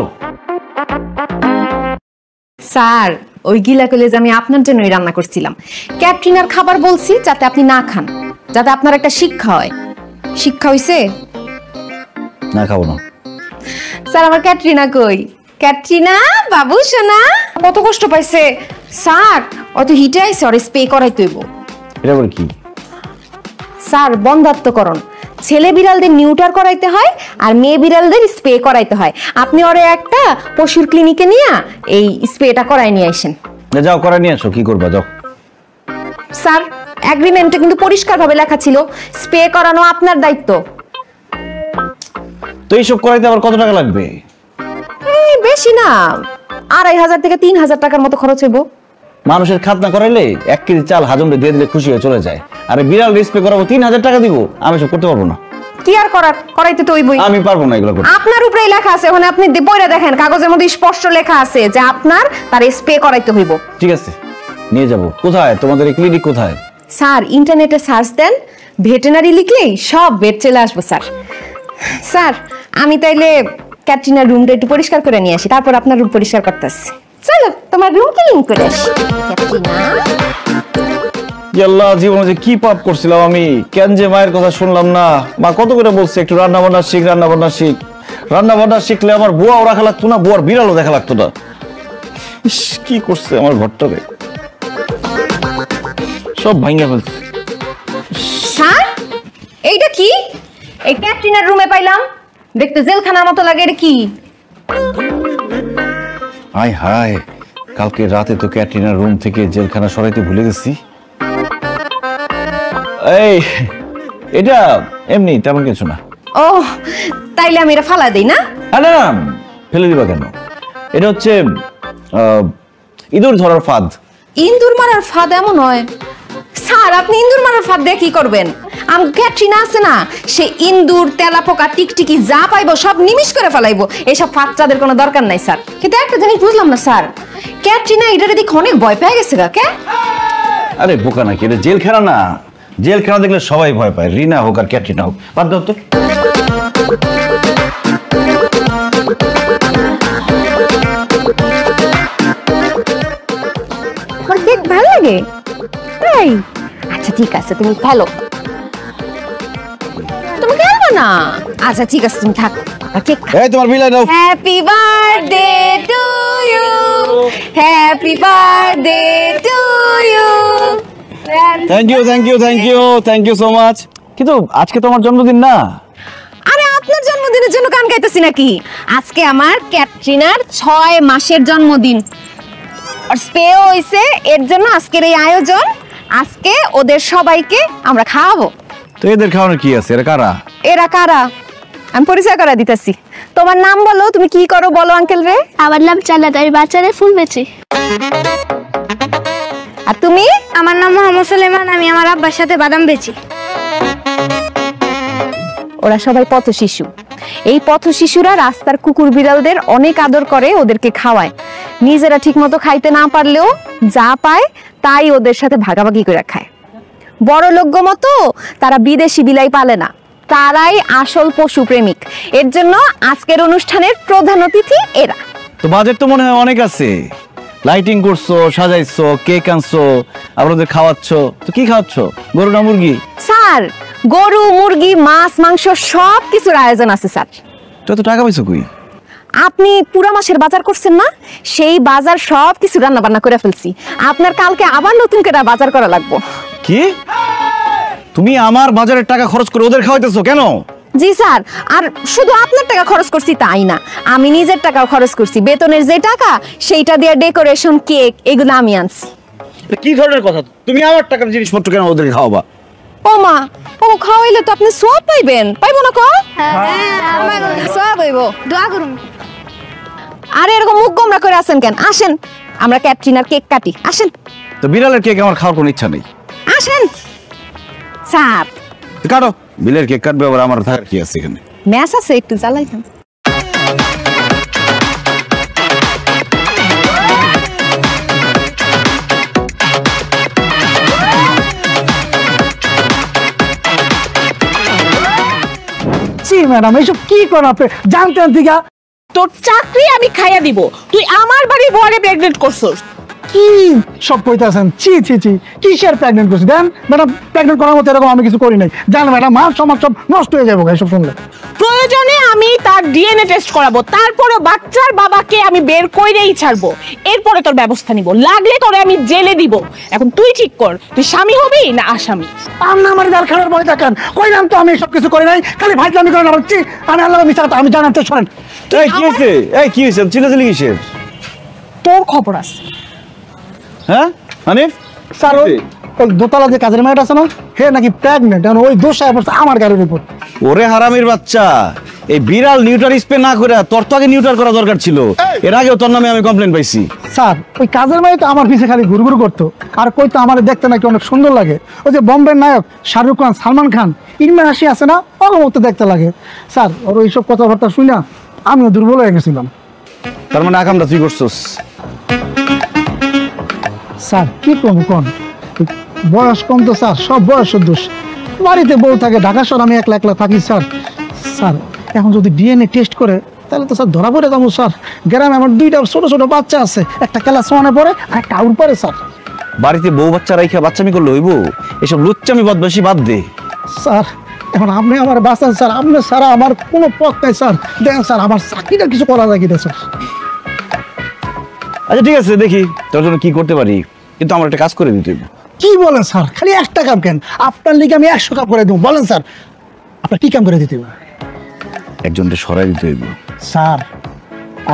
স্যার, ওই গিলা কলিজা আমি আপনার জন্যই রান্না করছিলাম। ক্যাটরিনার খাবার বলছি যাতে আপনি না খান, যাতে আপনার একটা শিক্ষা হয়। শিক্ষা হইছে? না, খাবো না। স্যার, আমার ক্যাটরিনা কই? ক্যাটরিনা বাবু সোনা, কত কষ্ট পাইছে স্যার। অত হিটে আইছে, ওরে স্প্রে করাইতে হইব। এটা বলে কি? স্যার, বন্ধাত্মকরণ। ছেলে বিড়ালদের নিউটার করাইতে হয়, আর মেয়ে বিড়ালদের স্প্রে করাইতে হয়। আপনি ওরে একটা পশুর ক্লিনিকে নিয়ে এই স্প্রেটা করাই নিয়ে আসেন। যাও, করাই নিয়ে আসো। কি করবা, যাও। স্যার, এগ্রিমেন্টে কিন্তু পরিষ্কারভাবে লেখা ছিল স্প্রে করানো আপনার দায়িত্ব। তো এইসব করাইতে আবার কত টাকা লাগবে? বেশি না, 2500 থেকে 3000 টাকার মতো খরচ হইব। মানুষের খাতনা করাইলে 1 কেজি চাল হাজমে দিয়ে দিলে খুশি হয়ে চলে যায়। আরে বিড়াল স্প্রে করাবো 3000 টাকা দিব? আমি সব করতে পারবো না। কি আর করার, করাইতে তো হইবই। আমি পারবো না এগুলো করতে। আপনার উপরেই লেখা আছে, ওখানে আপনি পড়ে দেখেন, কাগজের মধ্যে স্পষ্ট লেখা আছে যে আপনার তার স্প্রে করাইতে হইব। ঠিক আছে, নিয়ে যাব। কোথায় তোমাদের এই ক্লিনিক? কোথায়? স্যার, ইন্টারনেটে সার্চ দেন, ভেটেরিনারি লিখলেই সব বেড চলে আসবো। স্যার, স্যার আমি তাইলে ক্যাটরিনার রুমটা একটু পরিষ্কার করে নিয়ে আসি, তারপর আপনার রুম পরিষ্কার করতেছি। চলো, তোমার রুম ক্লিন করে আসি। আল্লাহ, জীবনে যে কি পাপ করছিলাম আমি! কেন যে মায়ের কথা শুনলাম না? মা কত করে বলছে একটু রান্না বান্না শিখ, রান্না বান্না শিখ। রান্না বান্না শিখলে আমার বুয়াও রাখা লাগতো না, বুয়ার বিড়ালও দেখা লাগতো না। কি করছে আমার ঘরটাকে, সব ভাঙিয়া ফেলছে। স্যার, এইটা কি? এই ক্যাটরিনার রুমে পাইলাম, দেখতে জেলখানার মতো লাগে। এটা কি? হায় হায়, কালকে রাতে তো ক্যাটরিনার রুম থেকে জেলখানা সরাইতে ভুলে গেছি। এই, এটা এমনি তেমন কিছু না। ও, তাইলে আমি এটা ফালা দেই না? না, ফেলে দিবা কেন? এটা হচ্ছে ইঁদুর ধরার ফাঁদ। ইন্দুর মারার ফাঁদ? এমন হয়? স্যার, আপনি ইন্দুর মারার ফাঁদ দিয়ে কি করবেন? ক্যাটরিনা আছে না, সে ইন্দুর তেলাপোকা টিকটিকি যা পাইবো সব নিমিষ করে ফেলাইবো। এসব ফাচ্চাদের কোনো দরকার নাই স্যার। কিন্তু একটা জিনিস বুঝলাম না স্যার, ক্যাটরিনা এটার দিকে অনেক ভয় পেয়ে গেছে কে? আরে বোকা নাকি, এটা জেল খেলা না। জেল খেলা দেখলে সবাই ভয় পায়, রিনা হোক আর ক্যাটরিনা হোক। বাদ দাও তো। আমার কেক ভালো লাগে তাই? আচ্ছা ঠিক আছে, তুমি খেলো। তুমি খেলবো না? আচ্ছা ঠিক আছে, তুমি থাক। কেক এই তোমার বিলাই দাও। Happy birthday to you, happy birthday to you. Thank you thank you thank you thank you so much. কিন্তু আজকে তোমার জন্মদিন না? আরে আপনার জন্মদিনের জন্য গান গাইতেছি নাকি? আজকে আমার ক্যাটরিনার 6 মাসের জন্মদিন, আর স্পেও হইছে, এর জন্য আজকের এই আয়োজন। আজকে ওদের সবাইকে আমরা খাওয়াবো। তো এদের খাওয়ানোর কি আছে? এরা কারা? এরা কারা আমি পরিচয় করা দিতেছি। তোমার নাম বলো, তুমি কি করো বলো আঙ্কেল রে? আমার নাম চালাত, আমি বাচ্চাদের ফুল বেচি। আর তুমি? আমার নাম মোহাম্মদ সুলেমান, আমি আমার আব্বার সাথে বাদাম বেচি। ওরা সবাই পথ শিশু। এই পথ শিশুরা রাস্তার কুকুর বিড়ালদের অনেক আদর করে, ওদেরকে খাওয়ায়। নিজেরা ঠিকমতো খাইতে না পারলেও যা পায় তাই ওদের সাথে ভাগাভাগি করে খায়। বড় লোক মতো তারা বিদেশি বিলাই পালে না, তারাই আসল পশু প্রেমিক। এর জন্য আজকের অনুষ্ঠানের প্রধান অতিথি এরা। তো বাজেট তো মনে হয় অনেক আছে। লাইটিং করছো, সাজাইছো, কেক আনছো, আবার ওদের খাওয়াচ্ছ। তো কি খাওয়াচ্ছ? গরু না মুরগি? স্যার গরু, মুরগি, মাছ, মাংস সব কিছুর আয়োজন আছে স্যার। তো এত টাকা পাইছো কই? আপনি পুরা মাসের বাজার করছেন না, সেই বাজার সব কিছু রান্না বান্না করে ফেলছি। আপনার কালকে আবার নতুন করে বাজার করা লাগবে। কি? তুমি আমার বাজারের টাকা খরচ করে ওদের খাওয়াইতেছো কেন? জি স্যার, আর শুধু আপনার টাকা খরচ করছি তাই না, আমি নিজের টাকাও খরচ করছি। বেতনের যে টাকা সেইটা দিয়ে ডেকোরেশন, কেক এগুলো আমি আনছি। কি ধরনের কথা? তুমি আমার টাকার জিনিসপত্র কেন ওদেরকে খাওয়াবা? ও মা, ও খাওয়াইলে তো আপনি সওয়াব পাইবেন, পাইবো না? সওয়াব হইব, দোয়া করুন। আরে এরকম মুখ গোমরা করে আছেন কেন? আসেন আমরা ক্যাটরিনার কেক কাটি, আসেন। তো বিড়ালের কেক আমার খাওয়ার কোনো ইচ্ছা নেই। আসেন স্যার। কাটো, বিলের কেক কাটবে, আবার আমার থাকার কি আছে এখানে? ম্যাচ আছে, একটু জ্বালাইতাম। ম্যাডাম এইসব কি করেন আপনি? জানতেন দিঘা তোর চাকরি আমি খাইয়া দিব, তুই আমার বাড়ির বউরে প্রেগনেন্ট করছস। কি সব কইতাছেন? ছি ছি ছি, কিসের প্রেগনেন্ট করছি? দেন ম্যাডাম, প্রেগনেন্ট করার মতো এরকম আমি কিছু করি নাই। জান ম্যাডাম, মার সমাজ সব নষ্ট হয়ে যাবো এইসব শুনলে। প্রয়োজনে আমি তার ডিএনএ টেস্ট করাবো, তারপরে বাচ্চার বাবাকে আমি বের কইরেই ছাড়বো। এরপরে তোর ব্যবস্থা নিব, লাগলে তোরে আমি জেলে দিব। এখন তুই ঠিক কর, তুই স্বামী হবি না আসামি? আপনি আমার যার খেলার ভয় থাকেন, কইলাম তো আমি সব কিছু করি নাই, খালি ভাইজামি করেন। আমার আমি আল্লাহ মিশা, আমি জানাতে শোনেন। এই কি হয়েছে? এই কি হয়েছে? চিল্লাচিল্লি কিসের? তোর খবর আছে? হ্যাঁ হানিফ স্যার ওই দোতলা যে কাজের মেয়েটা আছে না, হে নাকি প্রেগনেন্ট, ওই দোষায় পড়ছে আমার গাড়ির উপর। ওরে হারামির বাচ্চা, এই বিড়াল নিউটার স্প্রে না করে তোর তো আগে নিউটার করা দরকার ছিল। এর আগেও তোর নামে আমি কমপ্লেন পাইছি। স্যার ওই কাজের মেয়ে তো আমার পিছে খালি ঘুরঘুর করতো, আর কইতো আমার দেখতে নাকি অনেক সুন্দর লাগে। ওই যে বম্বের নায়ক শাহরুখ খান, সালমান খান, ইরমান হাসি আছে না, ওর মতো দেখতে লাগে। স্যার ওর ওইসব কথাবার্তা শুনে আমিও দুর্বল হয়ে গেছিলাম। তার মানে আকামটা তুই করছিস? স্যার কি করবো কোন, বয়স কম তো স্যার, সব বয়সের দোষ। বাড়িতে বউ থাকে, ঢাকা শহর আমি একলা একলা থাকি স্যার। স্যার এখন যদি ডিএনএ টেস্ট করে তাহলে তো স্যার ধরা পড়ে যাবো স্যার। গ্রামে আমার 2টা ছোট ছোট বাচ্চা আছে, একটা ক্লাস 1-এ পড়ে আর একটা আউট পড়ে স্যার। বাড়িতে বউ বাচ্চা রাইখা বাচ্চামি করলে হইব? এসব লুচ্চামি বদমাশি বাদ দে। স্যার এখন আপনি আমার বাঁচান স্যার, আপনি ছাড়া আমার কোনো পথ নাই স্যার। দেখেন স্যার আমার চাকরিটা কিছু করা যায় কিনা স্যার। আচ্ছা ঠিক আছে, দেখি তোর জন্য কি করতে পারি, কিন্তু আমার একটা কাজ করে দিতে হইব। কি বলেন স্যার? খালি 1টা কাপ কেন? আপনার লিগে আমি 100 কাপ করে দেবো। বলেন স্যার আপনার কি কাম করে দিতে হবে? একজনকে সরাই দিতে হইব। স্যার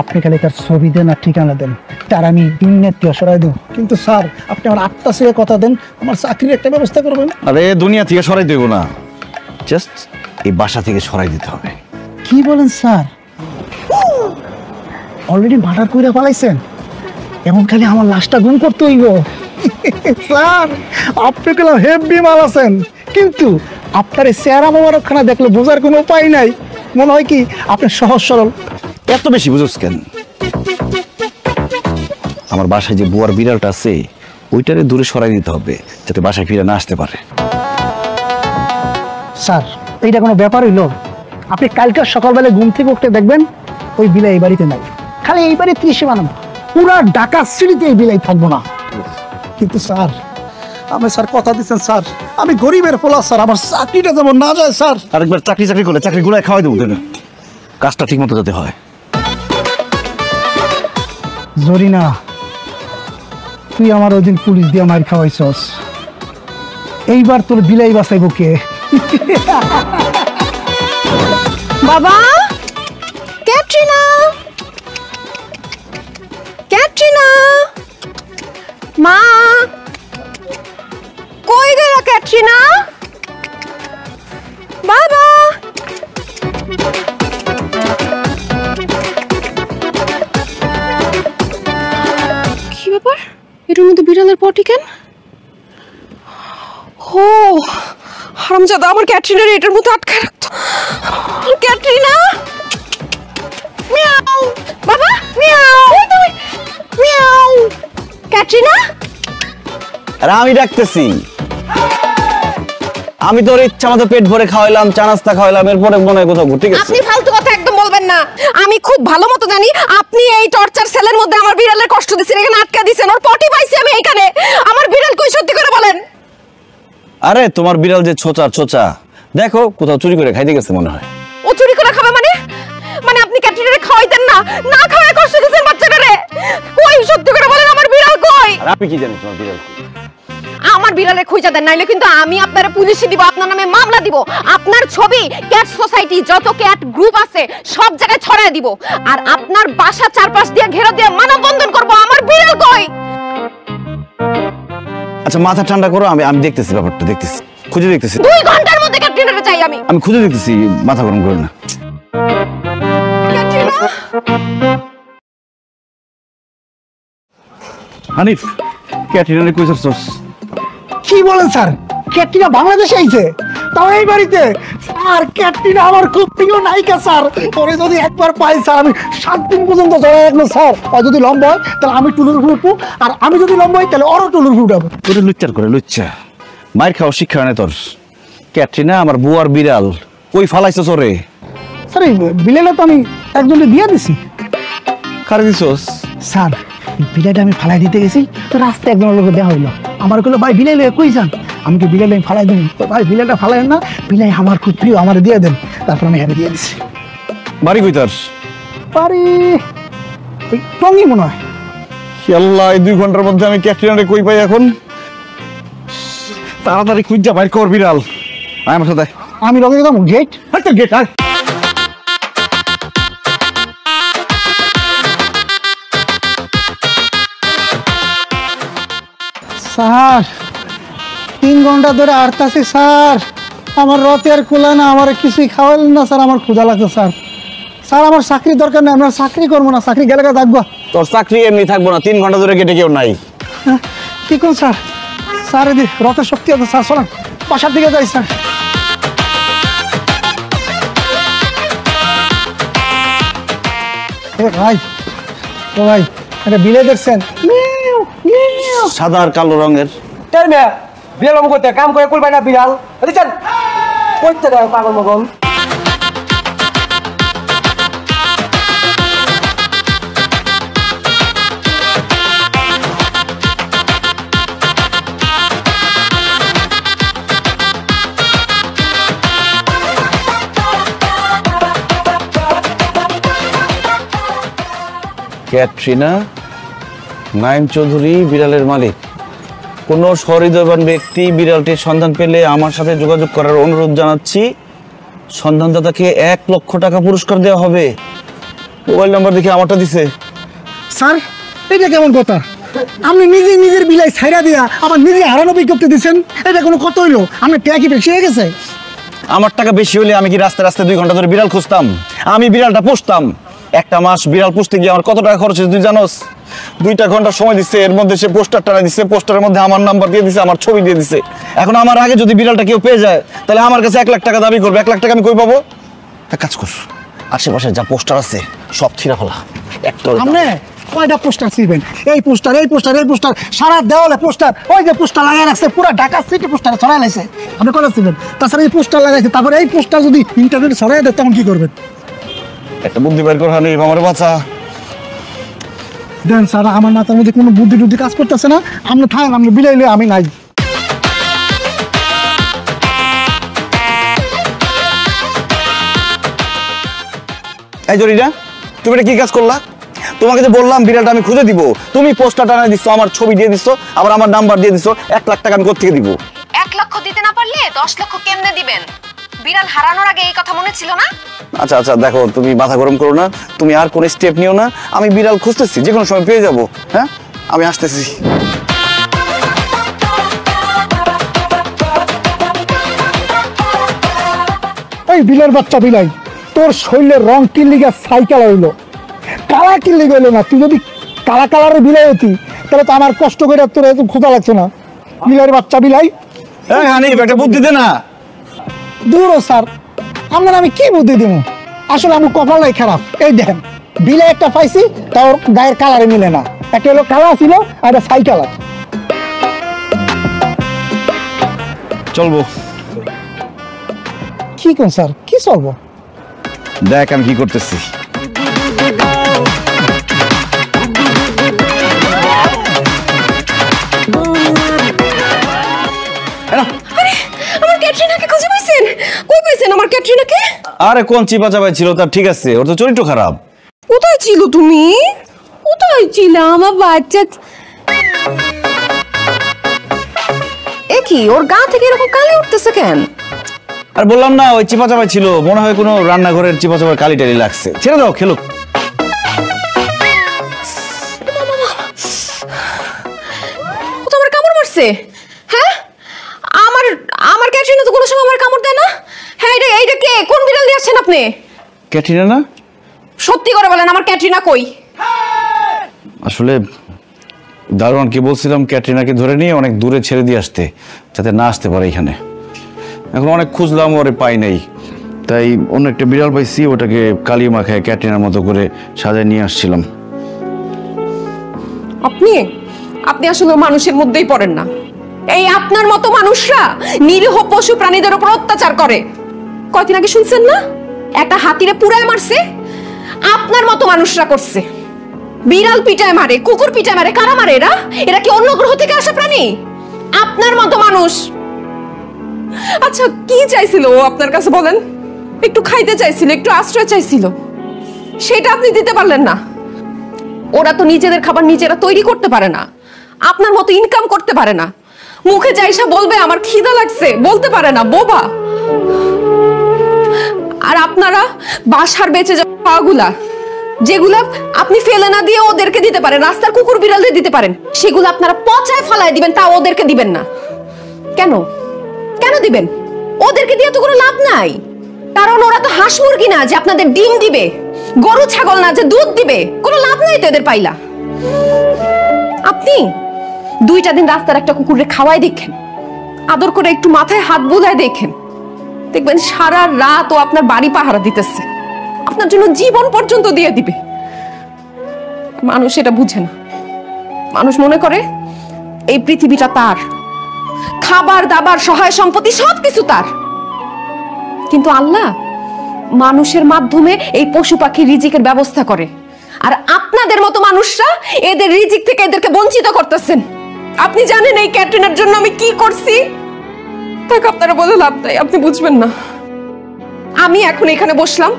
আপনি খালি তার ছবি দেন আর ঠিকানা দেন, তার আমি দুনিয়াতে সরাই দেবো। কিন্তু স্যার আপনি আমার 8টা থেকে কথা দেন, আমার চাকরির একটা ব্যবস্থা করবেন। আরে দুনিয়া থেকে সরাই দেবো না, জাস্ট এই বাসা থেকে সরাই দিতে হবে। কি বলেন স্যার? অলরেডি মার্ডার করে পালাইছেন, এমন খালি আমার লাশটা গুম করতে হইব? স্যার আপনি কেন হেভি মাল আছেন, কিন্তু আপনার এই চেহারা মোবারকখানা দেখলে বোঝার কোনো উপায় নাই, মনে হয় কি আপনি সহজ সরল। এত বেশি বুঝোস কেন? আমার বাসায় যে বুয়ার বিড়ালটা আছে ওইটারে দূরে সরাই দিতে হবে যাতে বাসায় ফিরে না আসতে পারে। স্যার এইটা কোনো ব্যাপার হইলো? আপনি কালকে সকালবেলা ঘুম থেকে উঠতে দেখবেন ওই বিলাই এই বাড়িতে নাই, খালি এই বাড়ি 30 বানাবো, পুরা ঢাকা সিটিতে এই বিলাই থাকবো না। কিন্তু স্যার আমি স্যার কথা দিচ্ছেন স্যার, আমি গরিবের পোলা স্যার, আমার চাকরিটা যেমন না যায় স্যার। আরেকবার চাকরি করলে চাকরি গুলাই খাওয়াই দেবো, কাজটা ঠিক মতো যাতে হয়। জরিনা, তুই আমার ওই দিন পুলিশ দিয়ে মার খাওয়াইছস, এইবার তোর বিলাই বাঁচাইব কে? বাবা, ক্যাটরিনা, ক্যাটরিনা, মা, কই গেল ক্যাটরিনা? বাবা, কি ব্যাপার? এটার মধ্যে বিড়ালের পটি কেন? ও হারামজাদা আমার ক্যাটরিনার এটার মধ্যে আটকে রাখতো। ক্যাটরিনা, মিয়াও বাবা, মিয়াও মিয়াও। ক্যাটরিনা, আরে আমি ডাকতেছি, আমি তোর ইচ্ছা মতো পেট ভরে খাওয়াইলাম, চা নাস্তা খাওয়াইলাম, এরপরে মনে হয় কোথাও ঘুরতে গেছে। আপনি ফালতু কথা একদম বলবেন না। আমি খুব ভালো মতো জানি আপনি এই টর্চার সেলের মধ্যে আমার বিড়ালের কষ্ট দিচ্ছেন, এখানে আটকা দিচ্ছেন। ওর পটি পাইছি আমি এইখানে। আমার বিড়াল কই, সত্যি করে বলেন। আরে তোমার বিড়াল যে ছোচা, দেখো কোথাও চুরি করে খাইতে গেছে মনে হয়। ও চুরি করে খাবে মানে? মানে আপনি ক্যাটরিনারে খাওয়াইতেন না, না খাওয়ায় কষ্ট দিচ্ছেন বাচ্চাটারে। কই, সত্যি করে বলেন আমার বিড়াল কই? আর আমি কি জানি তোমার বিড়াল কই? আমার বিড়ালের খুঁজে দেন, নাইলে কিন্তু আমি আপনারে পুলিশে দিব, আপনার নামে মামলা দিব। আপনার ছবি ক্যাট সোসাইটি যত ক্যাট গ্রুপ আছে সব জায়গায় ছড়ায় দিব, আর আপনার বাসা চারপাশ দিয়ে ঘেরা দিয়ে মানববন্ধন করব। আমার বিড়াল কই? আচ্ছা মাথা ঠান্ডা করো, আমি দেখতেছি, ব্যাপারটা দেখতেছি, খুঁজে দেখতেছি। 2 ঘন্টার মধ্যে ক্যাটরিনারে চাই আমি। আমি খুঁজে দেখতেছি, মাথা গরম করো না। ক্যাটরিনা, হানিফ, ক্যাটরিনারে কই যাচ্ছস? কি বলেন স্যার? ক্যাটরিনা বাংলাদেশে আইছে, তাও এই বাড়িতে? স্যার ক্যাটরিনা আমার খুব প্রিয় নায়িকা স্যার, ওরে যদি একবার পাই স্যার আমি 7 দিন পর্যন্ত জড়াই রাখবো স্যার। আর যদি লম্বা হয় তাহলে আমি টুলুর উপরে উঠবো, আর আমি যদি লম্বা হয় তাহলে ওরও টুলুর উপরে উঠাবো। তোরে লুচ্চার করে লুচ্চা, মায়ের খাওয়া শিক্ষা নেই তোর। ক্যাটরিনা আমার বুয়ার বিড়াল, কই ফালাইছস ওরে? স্যার এই বিলেলে তো আমি একজনকে দিয়ে দিছি। কারে দিছস? স্যার এই বিলেটা আমি ফালাই দিতে গেছি, তো রাস্তায় একজনের লোক দেওয়া হইলো, আমার কইলো ভাই বিলাই লয়ে কই যান? আমি কি বিলাই আমি ফালাই দিই? ভাই বিলাইটা ফালাই না, বিলাই আমার খুব প্রিয়, আমার দিয়ে দেন। তারপর আমি হেরে দিয়ে দিছি। বাড়ি কই তোর? পারি টঙ্গি মনে হয়। আল্লাহ, এই 2 ঘন্টার মধ্যে আমি ক্যাটরিনারে কই পাই এখন? তাড়াতাড়ি খুঁজা বাইর কর বিড়াল। আয় আমার সাথে। আমি লগে যাবো গেট, হয়তো গেট। আর স্যার 3 ঘন্টা ধরে আটতাছি স্যার, আমার রথে আর খোলা না, আমার কিছুই খাওয়ালেন না স্যার, আমার ক্ষুধা লাগছে স্যার। স্যার আমার চাকরির দরকার নেই, আমরা চাকরি করবো না, চাকরি গেলে থাকবো। তোর চাকরি এমনি থাকবো না, 3 ঘন্টা ধরে গেটে কেউ নাই। হ্যাঁ, কি করুন স্যার? স্যার এদি রথের শক্তি আছে স্যার, চলেন বাসার দিকে যাই স্যার। ভাই ও ভাই, একটা বিলে দেখছেন? সাদা আর কালো রঙের। তাই না বিড়াল অমুক করতে কাম করে করবে না বিড়াল, চল করতে দেয় পাগল মগল। ক্যাটরিনা, নাইম চৌধুরী বিড়ালের মালিক। কোনো সহৃদয়বান ব্যক্তি বিড়ালটির সন্ধান পেলে আমার সাথে যোগাযোগ করার অনুরোধ জানাচ্ছি। সন্ধানদাতাকে 1 লক্ষ টাকা পুরস্কার দেওয়া হবে। মোবাইল নাম্বার দেখে আমারটা দিছে। স্যার এটা কেমন কথা? আপনি নিজেই নিজের বিলাই ছাইরা দিয়া আবার নিজে হারানো বিজ্ঞপ্তি দিচ্ছেন, এটা কোনো কত হইলো? আপনার টাকা কি বেশি হয়ে গেছে? আমার টাকা বেশি হলে আমি কি রাস্তায় রাস্তায় 2 ঘন্টা ধরে বিড়াল খুঁজতাম? আমি বিড়ালটা পুষতাম। 1 মাস বিড়াল পুষতে গিয়ে আমার কত টাকা খরচ হয়েছে তুই জানোস? 2টা ঘন্টা সময় দিচ্ছে, এর মধ্যে সে পোস্টার টানা দিচ্ছে, পোস্টারের মধ্যে আমার নাম্বার দিয়ে দিছে, আমার ছবি দিয়ে দিছে। এখন আমার আগে যদি বিড়ালটা কেউ পেয়ে যায় তাহলে আমার কাছে 1 লাখ টাকা দাবি করবে। 1 লাখ টাকা আমি কই পাবো? এক কাজ কর, আশেপাশে যা পোস্টার আছে সব ছিঁড়া ফেলা। আপনি কয়টা পোস্টার ছিড়বেন? এই পোস্টার, এই পোস্টার, এই পোস্টার, সারা দেওয়ালে পোস্টার। ওই যে পোস্টার লাগাই রাখছে পুরো ঢাকা সিটি পোস্টার ছড়াই লাইছে। আপনি কয়টা ছিড়বেন? তাছাড়া এই পোস্টার লাগাইছে, তারপরে এই পোস্টার যদি ইন্টারনেটে ছড়াই দেয় তখন কি করবেন? একটা বুদ্ধি বের কর হানিফ, আমার বাঁচা। দেন স্যার, আমার মাথার মধ্যে কোনো বুদ্ধি টুদ্ধি কাজ করতেছে না। আপনি থাকেন, আপনি বিলাইলে আমি নাই। এই জরিনা, তুমি এটা কি কাজ করলা? তোমাকে যে বললাম বিড়ালটা আমি খুঁজে দিব, তুমি পোস্টার টানা দিচ্ছ, আমার ছবি দিয়ে দিচ্ছ, আবার আমার নাম্বার দিয়ে দিচ্ছ। 1 লাখ টাকা আমি কোথা থেকে দিব? 1 লক্ষ দিতে না পারলে 10 লক্ষ কেমনে দিবেন? বিড়াল হারানোর আগে এই কথা মনে ছিল না? আচ্ছা আচ্ছা, দেখো তুমি মাথা গরম করো না, তুমি আর কোনো স্টেপ নিও না। আমি বিড়াল খুঁজতেছি, যে কোনো সময় পেয়ে যাবো। হ্যাঁ, আমি আসতেছি। এই বিলের বাচ্চা বিলাই, তোর শরীরের রং কি লিগা সাইকেল হইলো, কালা কি লিগে হইলো না? তুই যদি কালা কালারের বিলাই হতি তাহলে তো আমার কষ্ট করে তোর এত খোঁজা লাগছে না। বিলের বাচ্চা বিলাই, এই হানিফ, একটা বুদ্ধি দে না। দূর স্যার, আপনার আমি কি বুদ্ধি দিব? আসলে আমার কপালটাই খারাপ। এই দেখেন, বিলে একটা পাইছি, তার গায়ের কালারে মিলে না। একটা হলো কালা ছিল আর একটা সাইকেল আছে। চলবো। কি কোন স্যার, কি চলবো? দেখ আমি কি করতেছি। আমার ক্যাটরিনাকে খুঁজে পাইছেন? কই পাইছেন আমার ক্যাটরিনাকে? আরে কোন চিপা চাপাই ছিল তার, ঠিক আছে, ওর তো চরিত্র খারাপ। কোথায় ছিল তুমি? কোথায় ছিল আমার বাচ্চা? এ কি, ওর গা থেকে এরকম কালি উঠতেছে কেন? আর বললাম না, ওই চিপা চাপাই ছিল, মনে হয় কোনো রান্নাঘরের চিপা চাপার কালি টালি লাগছে। ছেড়ে দাও, খেলুক। ও তো আমার কামড় মারছে। হ্যাঁ, আমার আমার ক্যাটরিনা তো কোনো সময় আমার কামড় দেয় না। হ্যাঁ, এইটা কে? কোন বিড়াল দিয়ে আসছেন আপনি? ক্যাটরিনা না? সত্যি করে বলেন, আমার ক্যাটরিনা কই? আসলে দারোয়ানকে বলছিলাম ক্যাটরিনাকে ধরে নিয়ে অনেক দূরে ছেড়ে দিয়ে আসতে, যাতে না আসতে পারে এখানে। এখন অনেক খুঁজলাম, ওরে পাই নাই, তাই অন্য একটা বিড়াল পাইছি, ওটাকে কালি মাখায় ক্যাটরিনার মতো করে সাজায় নিয়ে আসছিলাম। আপনি আপনি আসলে মানুষের মধ্যেই পড়েন না। এই আপনার মতো মানুষরা নিরীহ পশু প্রাণীদের উপর অত্যাচার করে। কয়দিন আগে শুনছেন না, একটা হাতিরে পুরায় মারছে? আপনার মতো মানুষরা করছে। বিড়াল পিটায় মারে, কুকুর পিটায় মারে। কারা মারে? এরা এরা কি অন্য গ্রহ থেকে আসা প্রাণী? আপনার মতো মানুষ। আচ্ছা, কি চাইছিল ও আপনার কাছে বলেন? একটু খাইতে চাইছিল, একটু আশ্রয় চাইছিল, সেটা আপনি দিতে পারলেন না। ওরা তো নিজেদের খাবার নিজেরা তৈরি করতে পারে না, আপনার মতো ইনকাম করতে পারে না। মুখে যাইসা বলবে আমার খিদা লাগছে, বলতে পারে না, বোবা। আর আপনারা বাসার বেঁচে যাওয়া খাওয়াগুলা, যেগুলা আপনি ফেলে না দিয়ে ওদেরকে দিতে পারেন, রাস্তার কুকুর বিড়ালদের দিতে পারেন, সেগুলো আপনারা পচায় ফালায় দিবেন, তা ওদেরকে দিবেন না কেন? কেন দিবেন? ওদেরকে দিয়ে তো কোনো লাভ নাই। কারণ ওরা তো হাঁস মুরগি না যে আপনাদের ডিম দিবে, গরু ছাগল না যে দুধ দিবে। কোনো লাভ নাই তো এদের পাইলা। আপনি 2টা দিন রাস্তার একটা কুকুরে খাওয়াই দেখেন, আদর করে একটু মাথায় হাত বুলায় দেখেন, দেখবেন সারা রাত ও আপনার বাড়ি পাহারা দিতেছে, আপনার জন্য জীবন পর্যন্ত দিয়ে দিবে। মানুষ এটা বুঝে না। মানুষ মনে করে এই পৃথিবীটা তার, খাবার দাবার সহায় সম্পত্তি সবকিছু তার। কিন্তু আল্লাহ মানুষের মাধ্যমে এই পশু পাখির রিজিকের ব্যবস্থা করে, আর আপনাদের মতো মানুষরা এদের রিজিক থেকে এদেরকে বঞ্চিত করতেছেন। আপনি জানেন এই ক্যাটরিনার জন্য আমি কি করছি? তাকে আপনারা বলে লাভ নাই, আপনি বুঝবেন না। আমি এখন এখানে বসলাম,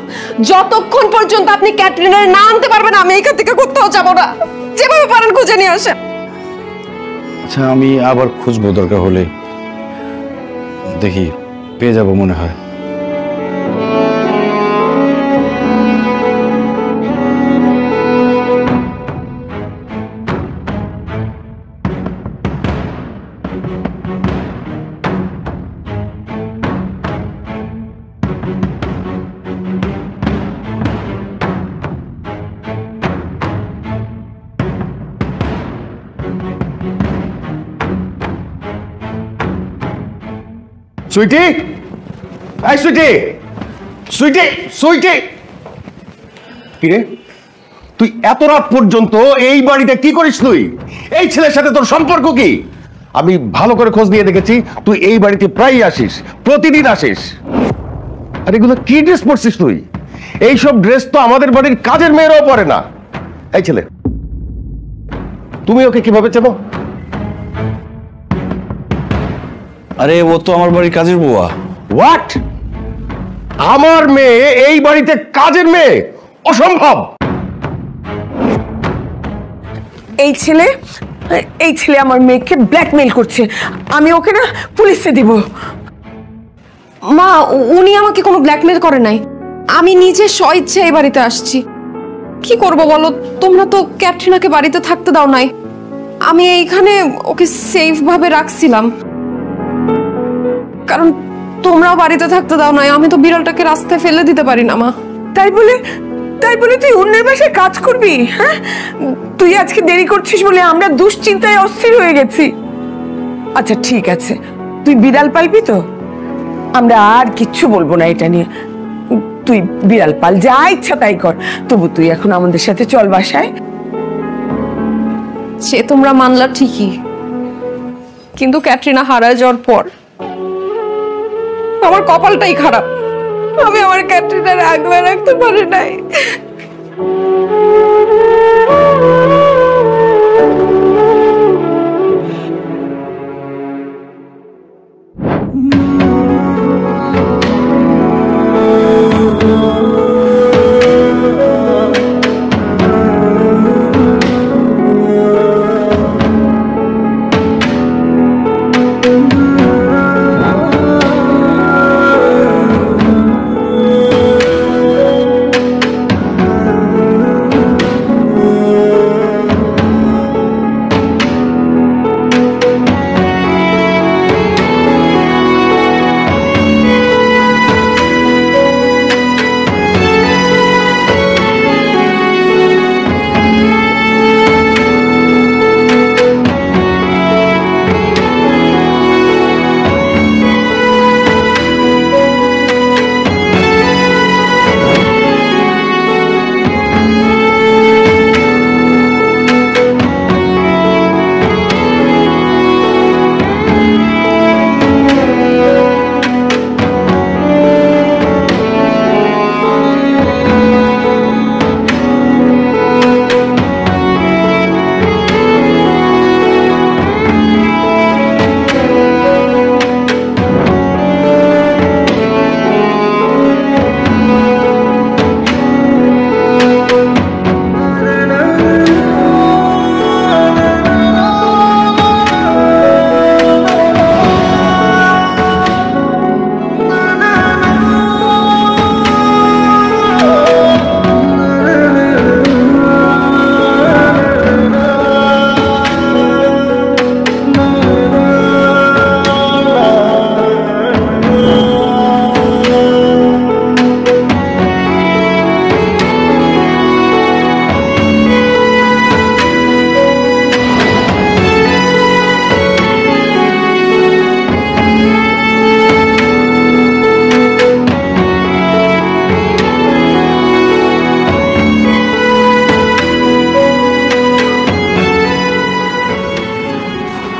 যতক্ষণ পর্যন্ত আপনি ক্যাটরিনার না আনতে পারবেন আমি এখান থেকে কোথাও যাবো না। যেভাবে পারেন খুঁজে নিয়ে আসেন। আচ্ছা, আমি আবার খুঁজবো, দরকার হলে দেখি পেয়ে যাবো মনে হয়। সুইটি, এই সুইটি, সুইটি, সুইটি। কিরে, তুই এত রাত পর্যন্ত এই বাড়িতে কি করিস? তুই এই ছেলের সাথে তোর সম্পর্ক কি? আমি ভালো করে খোঁজ নিয়ে দেখেছি, তুই এই বাড়িতে প্রায়ই আসিস, প্রতিদিন আসিস। আর এগুলো কি ড্রেস পরছিস তুই? এইসব ড্রেস তো আমাদের বাড়ির কাজের মেয়েরাও পরে না। এই ছেলে, তুমি ওকে কিভাবে চেনো? আরে ও তো আমার বাড়ির কাজের বুয়া। হোয়াট? আমার মেয়ে এই বাড়িতে কাজের মেয়ে? অসম্ভব। এই ছেলে আমার মেয়েকে ব্ল্যাকমেইল করছে। আমি ওকে না পুলিশে দিব। মা, উনি আমাকে কোনো ব্ল্যাকমেল করে নাই। আমি নিজে স্বইচ্ছে এই বাড়িতে আসছি। কি করব বলো, তোমরা তো ক্যাটরিনাকে বাড়িতে থাকতে দাও নাই। আমি এইখানে ওকে সেফ ভাবে রাখছিলাম, কারণ তোমরাও বাড়িতে থাকতে দাও নাই। আমি তো বিড়ালটাকে রাস্তায় ফেলে দিতে পারি না মা। তাই বলে তুই অন্যের বাসায় কাজ করবি? হ্যাঁ, তুই আজকে দেরি করছিস বলে আমরা দুশ্চিন্তায় অস্থির হয়ে গেছি। আচ্ছা ঠিক আছে, তুই বিড়াল পালবি তো? আমরা আর কিচ্ছু বলবো না এটা নিয়ে। তুই বিড়াল পাল, যা ইচ্ছা তাই কর। তবু তুই এখন আমাদের সাথে চল বাসায়। সে তোমরা মানলা ঠিকই, কিন্তু ক্যাটরিনা হারায় যাওয়ার পর আমার কপালটাই খারাপ। আমি আমার ক্যাটরিনার আগলে রাখতে পারি নাই।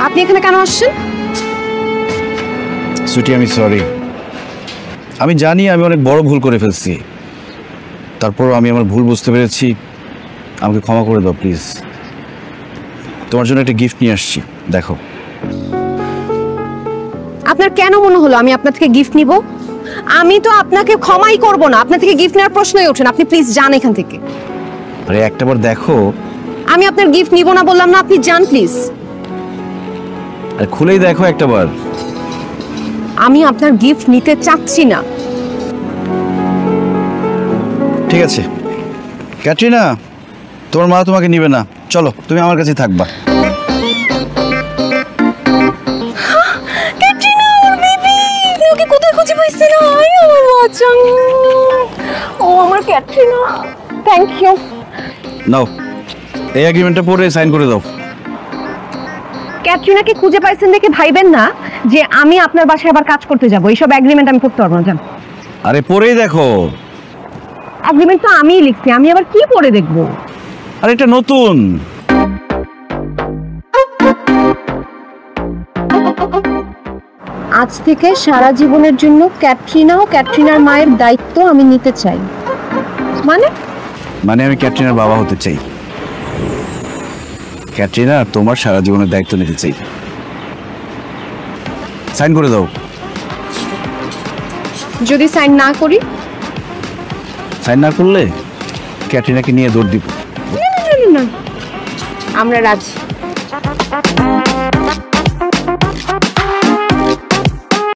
আপনি এখানে কেন আসছেন? সুইটি, আমি সরি। আমি জানি আমি অনেক বড় ভুল করে ফেলছি, তারপর আমি আমার ভুল বুঝতে পেরেছি। আমাকে ক্ষমা করে দাও প্লিজ। তোমার জন্য একটা গিফট নিয়ে আসছি, দেখো। আপনার কেন মনে হলো আমি আপনার থেকে গিফট নিব? আমি তো আপনাকে ক্ষমাই করব না। আপনার থেকে গিফট নেওয়ার প্রশ্নই ওঠে না। আপনি প্লিজ যান এখান থেকে। আরে একটাবার দেখো। আমি আপনার গিফট নিব না বললাম না? আপনি যান প্লিজ। আরে খুলেই দেখো একটাবার। আমি আপনার গিফট নিতে চাচ্ছি না। ঠিক আছে ক্যাটরিনা, তোমার মা তোমাকে নিবে না, চলো তুমি আমার কাছে থাকবা। ক্যাটরিনা, ওর বেবি, ওকে কোথায় খুঁজে পাইছেন? আই আমার বাচ্চা, ও আমার ক্যাটরিনা। Thank you. নাও এই এগ্রিমেন্টটা পড়ে সাইন করে দাও। ক্যাটরিনাকে খুঁজে পাইছেন দেখে ভাইবেন না যে আমি আপনার বাসায় আবার কাজ করতে যাব। এইসব এগ্রিমেন্ট আমি করতে পারবো না, জান। আরে পড়েই দেখো। এগ্রিমেন্ট তো আমিই লিখছি, আমি আবার কি পড়ে দেখবো? আরে এটা নতুন। আজ থেকে সারা জীবনের জন্য ক্যাটরিনা ও ক্যাটরিনার মায়ের দায়িত্ব আমি নিতে চাই। মানে আমি ক্যাটরিনার বাবা হতে চাই। ক্যাটরিনা, তোমার সারা জীবনের দায়িত্ব নিতে চাই। সাইন করে দাও। যদি সাইন না করি? সাইন না করলে ক্যাটরিনাকে নিয়ে দৌড় দিব। না, আমরা রাজি।